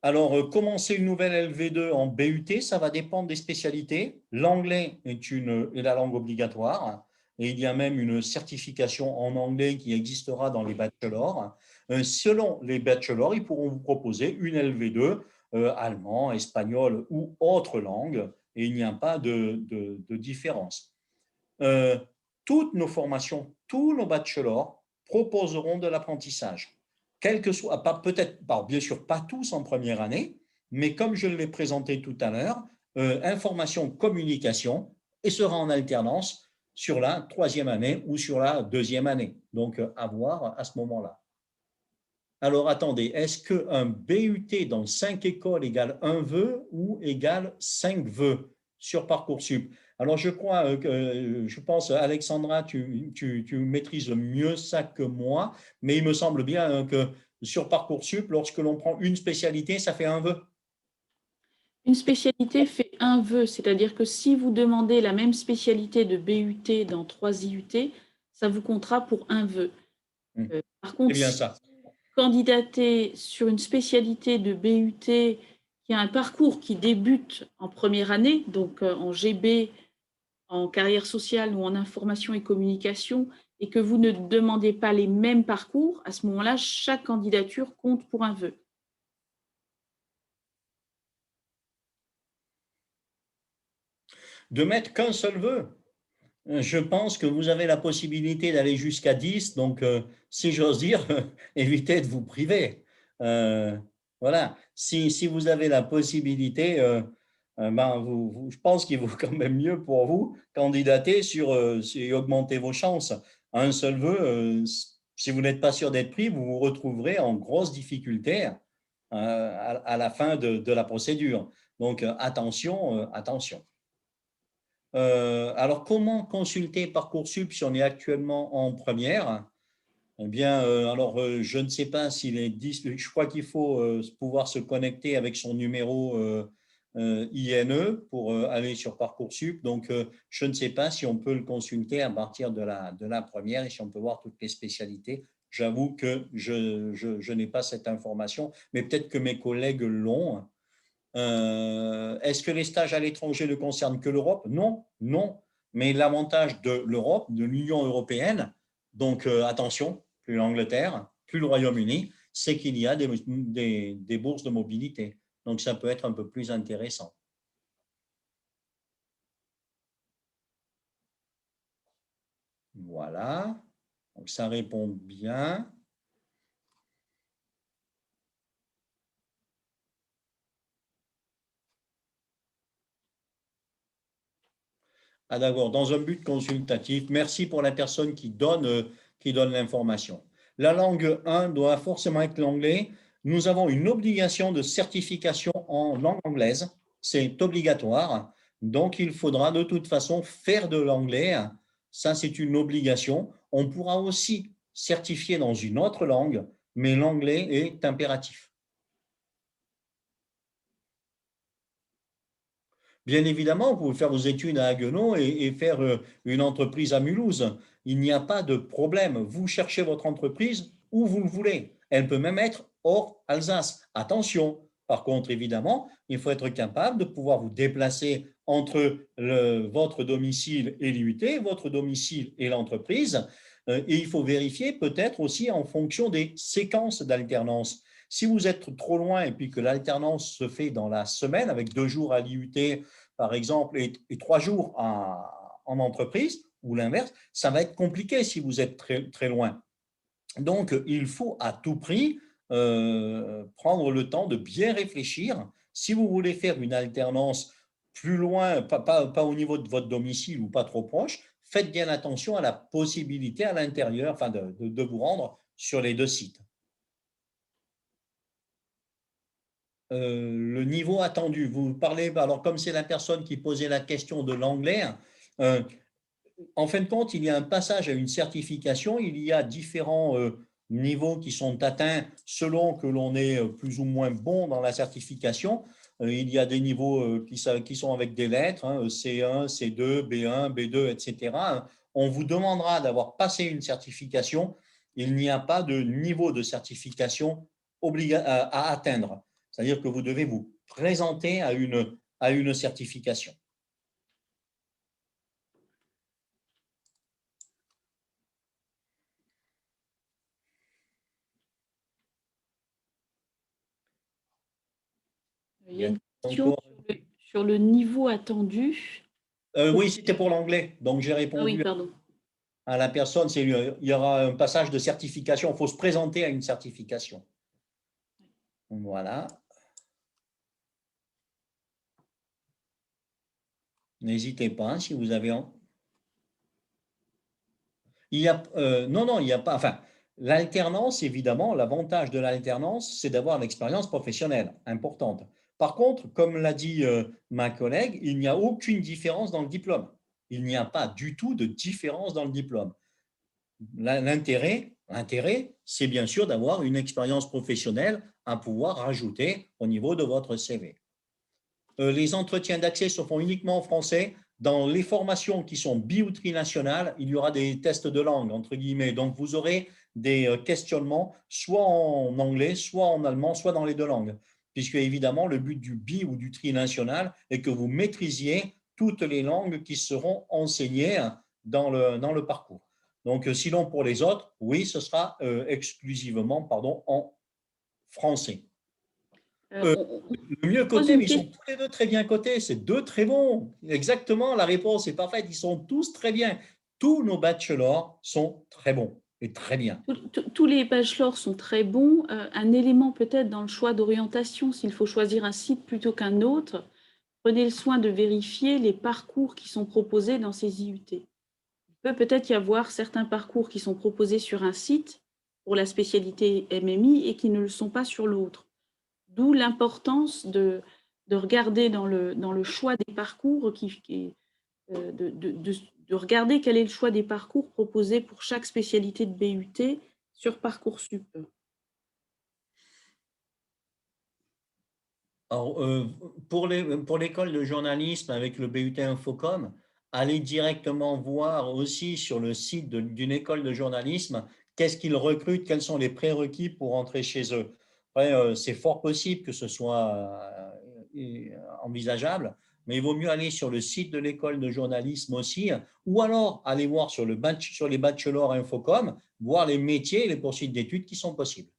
Alors, commencer une nouvelle LV2 en BUT, ça va dépendre des spécialités. L'anglais est la langue obligatoire et il y a même une certification en anglais qui existera dans les bachelors. Selon les bachelors, ils pourront vous proposer une LV2, allemand, espagnol ou autre langue, et il n'y a pas de différence. Toutes nos formations, tous nos bachelors proposeront de l'apprentissage. Quel que soit, peut-être, bien sûr pas tous en première année, mais comme je l'ai présenté tout à l'heure, information, communication, et sera en alternance sur la 3e année ou sur la 2e année. Donc, à voir à ce moment-là. Alors, attendez, est-ce qu'un BUT dans 5 écoles égale 1 vœu ou égale 5 vœux sur Parcoursup? Alors, je pense, Alexandra, tu maîtrises mieux ça que moi, mais il me semble bien que sur Parcoursup, lorsque l'on prend une spécialité, ça fait 1 vœu. Une spécialité fait 1 vœu, c'est-à-dire que si vous demandez la même spécialité de BUT dans 3 IUT, ça vous comptera pour 1 vœu. Par contre, bien ça. Candidater sur une spécialité de BUT qui a un parcours qui débute en première année, donc en GB, en carrière sociale ou en information et communication, et que vous ne demandez pas les mêmes parcours, à ce moment-là, chaque candidature compte pour un vœu. De mettre qu'un seul vœu. Je pense que vous avez la possibilité d'aller jusqu'à 10, donc si j'ose dire, évitez de vous priver. Voilà, si vous avez la possibilité, ben je pense qu'il vaut quand même mieux pour vous candidater et augmenter vos chances. À un seul vœu, si vous n'êtes pas sûr d'être pris, vous vous retrouverez en grosse difficulté à la fin de la procédure. Donc, attention, attention. Alors, comment consulter Parcoursup si on est actuellement en première? Eh bien, je ne sais pas s'il est je crois qu'il faut pouvoir se connecter avec son numéro INE pour aller sur Parcoursup. Donc, je ne sais pas si on peut le consulter à partir de la première et si on peut voir toutes les spécialités. J'avoue que je n'ai pas cette information, mais peut-être que mes collègues l'ont. Est-ce que les stages à l'étranger ne concernent que l'Europe? Non, non. Mais l'avantage de l'Europe, de l'Union européenne, donc attention, plus l'Angleterre, plus le Royaume-Uni, c'est qu'il y a des bourses de mobilité. Donc ça peut être un peu plus intéressant. Voilà. Donc ça répond bien. Ah d'accord, dans un but consultatif. Merci pour la personne qui donne l'information. La langue 1 doit forcément être l'anglais. Nous avons une obligation de certification en langue anglaise. C'est obligatoire. Donc, il faudra de toute façon faire de l'anglais. Ça, c'est une obligation. On pourra aussi certifier dans une autre langue, mais l'anglais est impératif. Bien évidemment, vous pouvez faire vos études à Haguenau et faire une entreprise à Mulhouse. Il n'y a pas de problème. Vous cherchez votre entreprise où vous le voulez. Elle peut même être hors Alsace. Attention. Par contre, évidemment, il faut être capable de pouvoir vous déplacer entre votre domicile et l'IUT, votre domicile et l'entreprise. Et il faut vérifier peut-être aussi en fonction des séquences d'alternance. Si vous êtes trop loin et puis que l'alternance se fait dans la semaine avec 2 jours à l'IUT, par exemple, et 3 jours en entreprise, ou l'inverse, ça va être compliqué si vous êtes très, très loin. Donc, il faut à tout prix prendre le temps de bien réfléchir. Si vous voulez faire une alternance plus loin, pas au niveau de votre domicile ou pas trop proche, faites bien attention à la possibilité à l'intérieur, enfin de vous rendre sur les 2 sites. Le niveau attendu. Vous parlez, alors comme c'est la personne qui posait la question de l'anglais, euh, en fin de compte, il y a un passage à une certification, il y a différents niveaux qui sont atteints selon que l'on est plus ou moins bon dans la certification. Il y a des niveaux qui sont avec des lettres, hein, C1, C2, B1, B2, etc. On vous demandera d'avoir passé une certification. Il n'y a pas de niveau de certification à atteindre. C'est-à-dire que vous devez vous présenter à une certification. Il y a une question sur le niveau attendu. Oui, c'était pour l'anglais. Donc, j'ai Ah oui, répondu pardon. à la personne. Il y aura un passage de certification. Il faut se présenter à une certification. Voilà. N'hésitez pas si vous avez. Non, non, il n'y a pas. Enfin, l'alternance, évidemment, l'avantage de l'alternance, c'est d'avoir l'expérience professionnelle importante. Par contre, comme l'a dit ma collègue, il n'y a aucune différence dans le diplôme. Il n'y a pas du tout de différence dans le diplôme. L'intérêt, c'est bien sûr d'avoir une expérience professionnelle à pouvoir rajouter au niveau de votre CV. Les entretiens d'accès se font uniquement en français. Dans les formations qui sont bi- ou trinationales, il y aura des tests de langue, entre guillemets. Donc, vous aurez des questionnements soit en anglais, soit en allemand, soit dans les 2 langues. Puisque, évidemment, le but du bi- ou du trinational est que vous maîtrisiez toutes les langues qui seront enseignées dans le parcours. Donc, sinon, pour les autres, oui, ce sera exclusivement en français. Le mieux coté, mais ils sont tous les 2 très bien cotés. C'est 2 très bons. Exactement, la réponse est parfaite. Ils sont tous très bien. Tous nos bachelors sont très bons. est très bien. Tous les bachelors sont très bons. Un élément peut-être dans le choix d'orientation, s'il faut choisir un site plutôt qu'un autre, prenez le soin de vérifier les parcours qui sont proposés dans ces IUT. Il peut peut-être y avoir certains parcours qui sont proposés sur un site pour la spécialité MMI et qui ne le sont pas sur l'autre. D'où l'importance de regarder dans le choix des parcours, de regarder quel est le choix des parcours proposés pour chaque spécialité de BUT sur Parcoursup. Alors, pour l'école de journalisme avec le BUT Infocom, allez directement voir aussi sur le site d'une école de journalisme qu'est-ce qu'ils recrutent, quels sont les prérequis pour entrer chez eux. Après, c'est fort possible que ce soit envisageable, mais il vaut mieux aller sur le site de l'école de journalisme aussi, ou alors aller voir sur les bachelors Infocom, voir les métiers et les poursuites d'études qui sont possibles.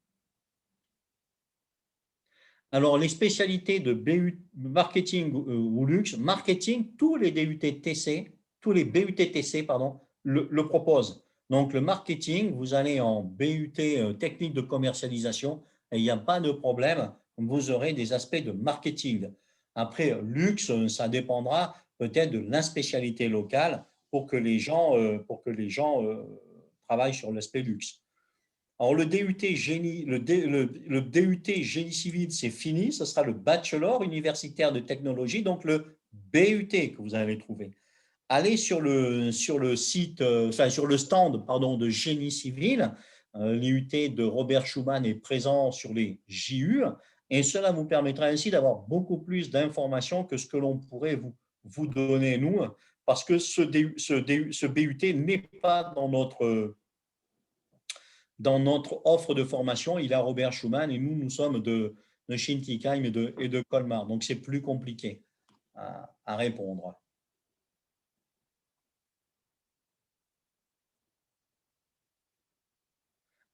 Alors, les spécialités de BU, marketing ou luxe, marketing, tous les DUT-TC, tous les BUT-TC, pardon, le proposent. Donc, le marketing, vous allez en BUT technique de commercialisation et il n'y a pas de problème, vous aurez des aspects de marketing. Après, luxe, ça dépendra peut-être de la spécialité locale pour que les gens travaillent sur l'aspect luxe. Alors, le DUT génie, le DUT génie civil, c'est fini. Ce sera le bachelor universitaire de technologie, donc le BUT que vous allez trouver. Allez sur le site, enfin, sur le stand, pardon, de génie civil. L'IUT de Robert Schuman est présent sur les JU et cela vous permettra ainsi d'avoir beaucoup plus d'informations que ce que l'on pourrait vous donner, nous, parce que ce BUT n'est pas dans notre offre de formation, il a Robert Schuman et nous sommes de Shintikheim et de Colmar. Donc, c'est plus compliqué à répondre.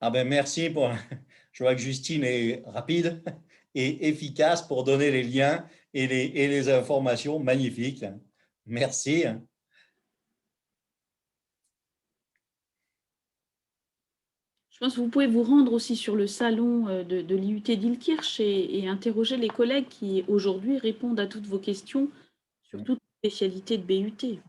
Ah ben, merci pour. Je vois que Justine est rapide et efficace pour donner les liens et les informations magnifiques. Merci. Je pense que vous pouvez vous rendre aussi sur le salon de l'IUT d'Ilkirch et interroger les collègues qui aujourd'hui répondent à toutes vos questions sur toutes les spécialités de BUT.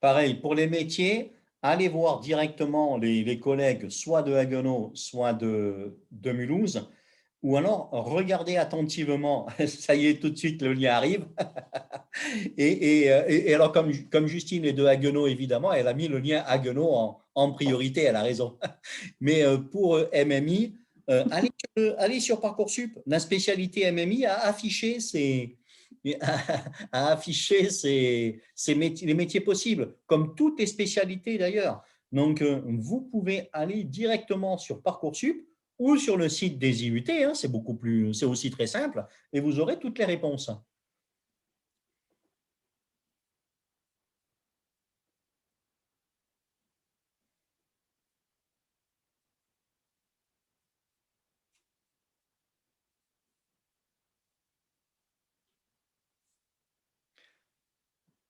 Pareil, pour les métiers, allez voir directement les collègues soit de Haguenau, soit de Mulhouse, ou alors regardez attentivement, ça y est, tout de suite le lien arrive. Et alors, comme Justine est de Haguenau, évidemment, elle a mis le lien Haguenau en priorité, elle a raison. Mais pour MMI, allez sur Parcoursup. La spécialité MMI a affiché les métiers possibles, comme toutes les spécialités d'ailleurs. Donc, vous pouvez aller directement sur Parcoursup ou sur le site des IUT, hein, c'est aussi très simple, et vous aurez toutes les réponses.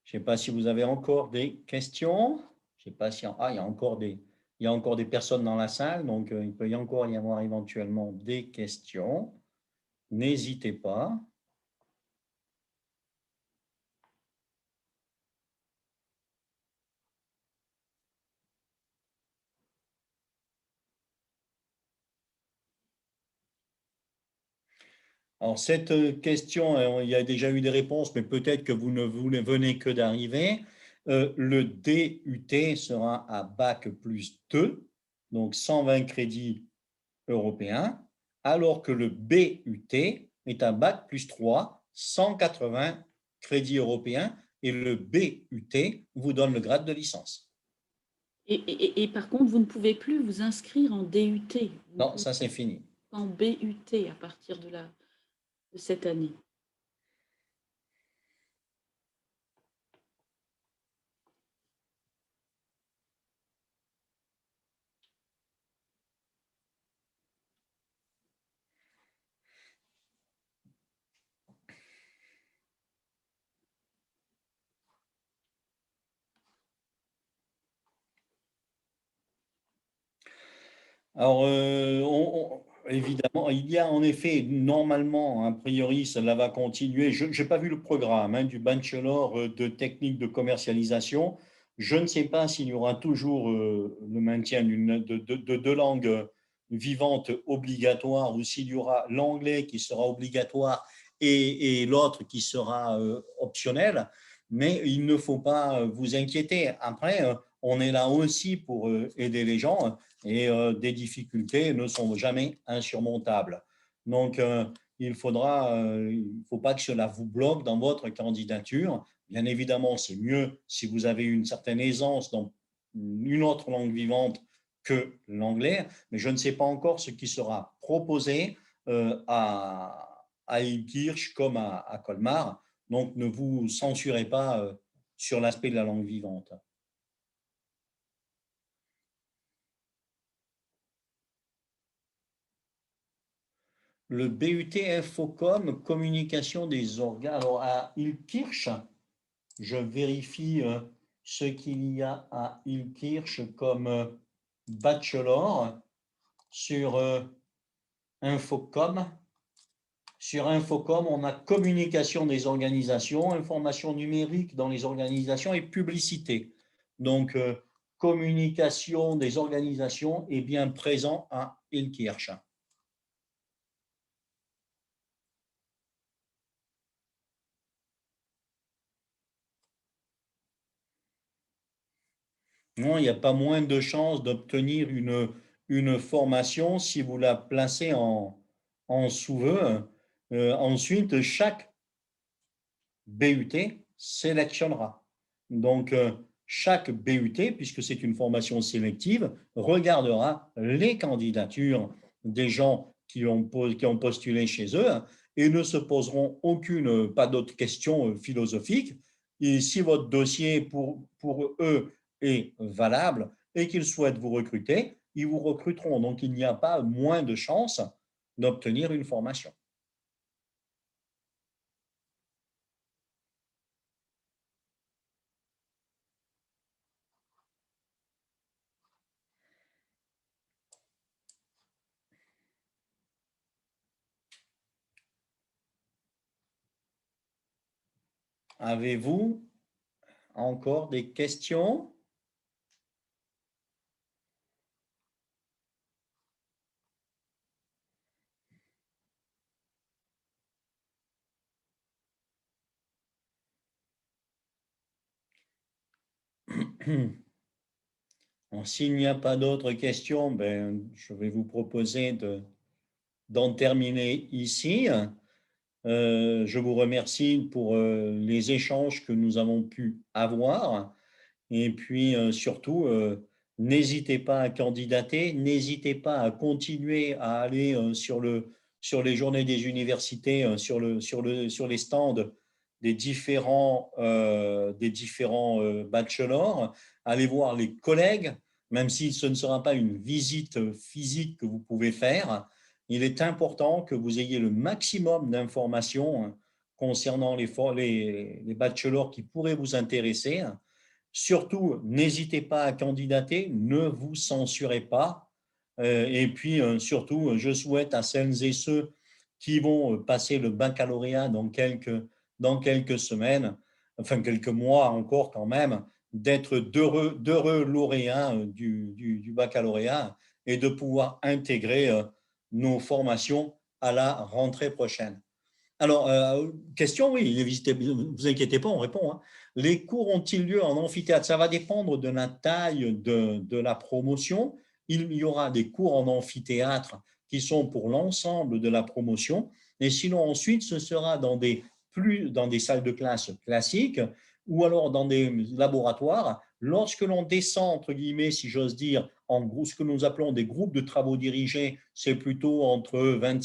Je ne sais pas si vous avez encore des questions. Je ne sais pas si il y a encore des personnes dans la salle, donc il peut y encore y avoir éventuellement des questions. N'hésitez pas. Alors, cette question, il y a déjà eu des réponses, mais peut-être que vous ne venez que d'arriver. Le DUT sera à bac plus 2, donc 120 crédits européens, alors que le BUT est à bac plus 3, 180 crédits européens, et le BUT vous donne le grade de licence. Et par contre, vous ne pouvez plus vous inscrire en DUT. Vous ne Non, pouvez ça c'est fini. en BUT à partir de cette année. Alors, évidemment, il y a en effet, normalement, a priori, cela va continuer. Je n'ai pas vu le programme du bachelor de technique de commercialisation. Je ne sais pas s'il y aura toujours le maintien de deux langues vivantes obligatoires ou s'il y aura l'anglais qui sera obligatoire et l'autre qui sera optionnel. Mais il ne faut pas vous inquiéter. Après, on est là aussi pour aider les gens et des difficultés ne sont jamais insurmontables. Donc, il ne faut pas que cela vous bloque dans votre candidature. Bien évidemment, c'est mieux si vous avez une certaine aisance dans une autre langue vivante que l'anglais, mais je ne sais pas encore ce qui sera proposé à Ilkirch comme à Colmar. Donc, ne vous censurez pas sur l'aspect de la langue vivante. Le BUT Infocom, communication des organes. Alors, à Ilkirch, je vérifie ce qu'il y a à Ilkirch comme bachelor sur Infocom. Sur Infocom, on a communication des organisations, information numérique dans les organisations et publicité. Donc, communication des organisations est bien présent à Ilkirch. Non, il n'y a pas moins de chances d'obtenir une formation si vous la placez en sous-vœu. Ensuite, chaque BUT sélectionnera. Donc, chaque BUT, puisque c'est une formation sélective, regardera les candidatures des gens qui ont postulé chez eux et ne se poseront pas d'autres questions philosophiques. Et si votre dossier pour eux est valable et qu'ils souhaitent vous recruter, ils vous recruteront. Donc, il n'y a pas moins de chances d'obtenir une formation. Avez-vous encore des questions? S'il n'y a pas d'autres questions, ben, je vais vous proposer d'en terminer ici. Je vous remercie pour les échanges que nous avons pu avoir. Et puis surtout, n'hésitez pas à candidater, n'hésitez pas à continuer à aller sur les journées des universités, sur les stands des différents bachelors, allez voir les collègues, même si ce ne sera pas une visite physique que vous pouvez faire. Il est important que vous ayez le maximum d'informations concernant les bachelors qui pourraient vous intéresser. Surtout, n'hésitez pas à candidater, ne vous censurez pas. Et puis, surtout, je souhaite à celles et ceux qui vont passer le baccalauréat dans quelques semaines, enfin quelques mois encore quand même, d'être d'heureux lauréats du baccalauréat et de pouvoir intégrer nos formations à la rentrée prochaine. Alors, question, oui, ne vous inquiétez pas, on répond. Les cours ont-ils lieu en amphithéâtre? Ça va dépendre de la taille de la promotion. Il y aura des cours en amphithéâtre qui sont pour l'ensemble de la promotion. Et sinon, ensuite, ce sera dans des salles de classe classiques ou alors dans des laboratoires. Lorsque l'on descend, entre guillemets, si j'ose dire, en gros, ce que nous appelons des groupes de travaux dirigés, c'est plutôt entre 20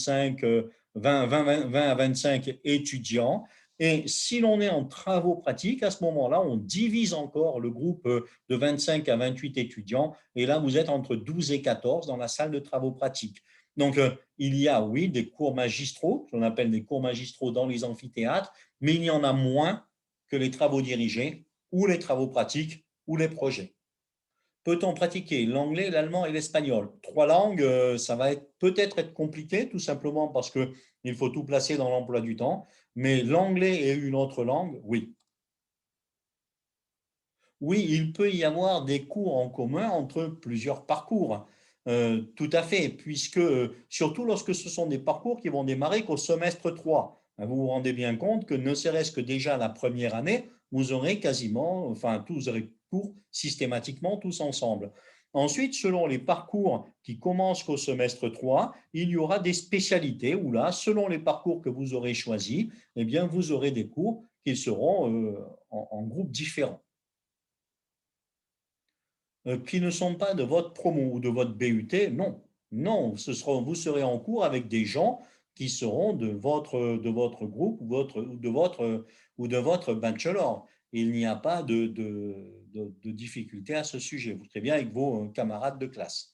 à 25 étudiants. Et si l'on est en travaux pratiques, à ce moment-là, on divise encore le groupe de 25 à 28 étudiants. Et là, vous êtes entre 12 et 14 dans la salle de travaux pratiques. Donc, il y a, oui, des cours magistraux, qu'on appelle des cours magistraux dans les amphithéâtres, mais il y en a moins que les travaux dirigés ou les travaux pratiques ou les projets. Peut-on pratiquer l'anglais, l'allemand et l'espagnol? Trois langues, ça va peut-être être compliqué, tout simplement parce qu'il faut tout placer dans l'emploi du temps. Mais l'anglais et une autre langue, oui. Oui, il peut y avoir des cours en commun entre plusieurs parcours. Tout à fait, puisque surtout lorsque ce sont des parcours qui vont démarrer qu'au semestre 3. Vous vous rendez bien compte que ne serait-ce que déjà la première année, vous aurez quasiment, enfin, tous aurez cours systématiquement tous ensemble. Ensuite, selon les parcours qui commencent qu'au semestre 3, il y aura des spécialités où là, selon les parcours que vous aurez choisis, eh bien, vous aurez des cours qui seront en groupes différents. Qui ne sont pas de votre promo ou de votre BUT, non. Non, vous serez en cours avec des gens qui seront de votre groupe ou de votre bachelor. Il n'y a pas de difficulté à ce sujet. Vous serez bien avec vos camarades de classe.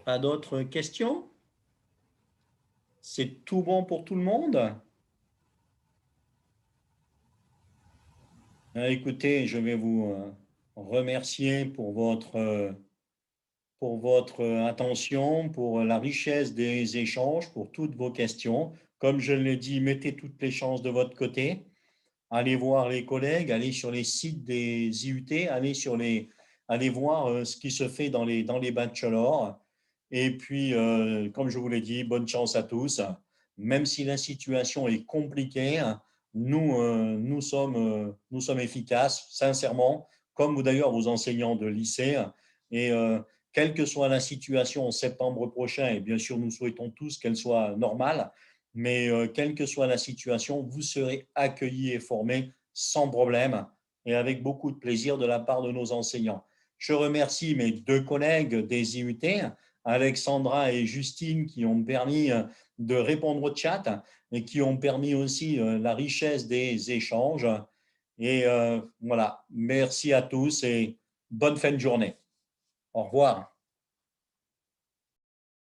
Pas d'autres questions? C'est tout bon pour tout le monde? Écoutez, je vais vous remercier pour votre attention, pour la richesse des échanges, pour toutes vos questions. Comme je l'ai dit, mettez toutes les chances de votre côté. Allez voir les collègues, allez sur les sites des IUT, allez voir ce qui se fait dans les bachelors. Et puis, comme je vous l'ai dit, bonne chance à tous. Même si la situation est compliquée, nous sommes efficaces, sincèrement, comme d'ailleurs vos enseignants de lycée. Et quelle que soit la situation en septembre prochain, et bien sûr, nous souhaitons tous qu'elle soit normale, mais quelle que soit la situation, vous serez accueillis et formés sans problème et avec beaucoup de plaisir de la part de nos enseignants. Je remercie mes deux collègues des IUT, Alexandra et Justine, qui ont permis de répondre au chat et qui ont permis aussi la richesse des échanges. Et voilà, merci à tous et bonne fin de journée. Au revoir.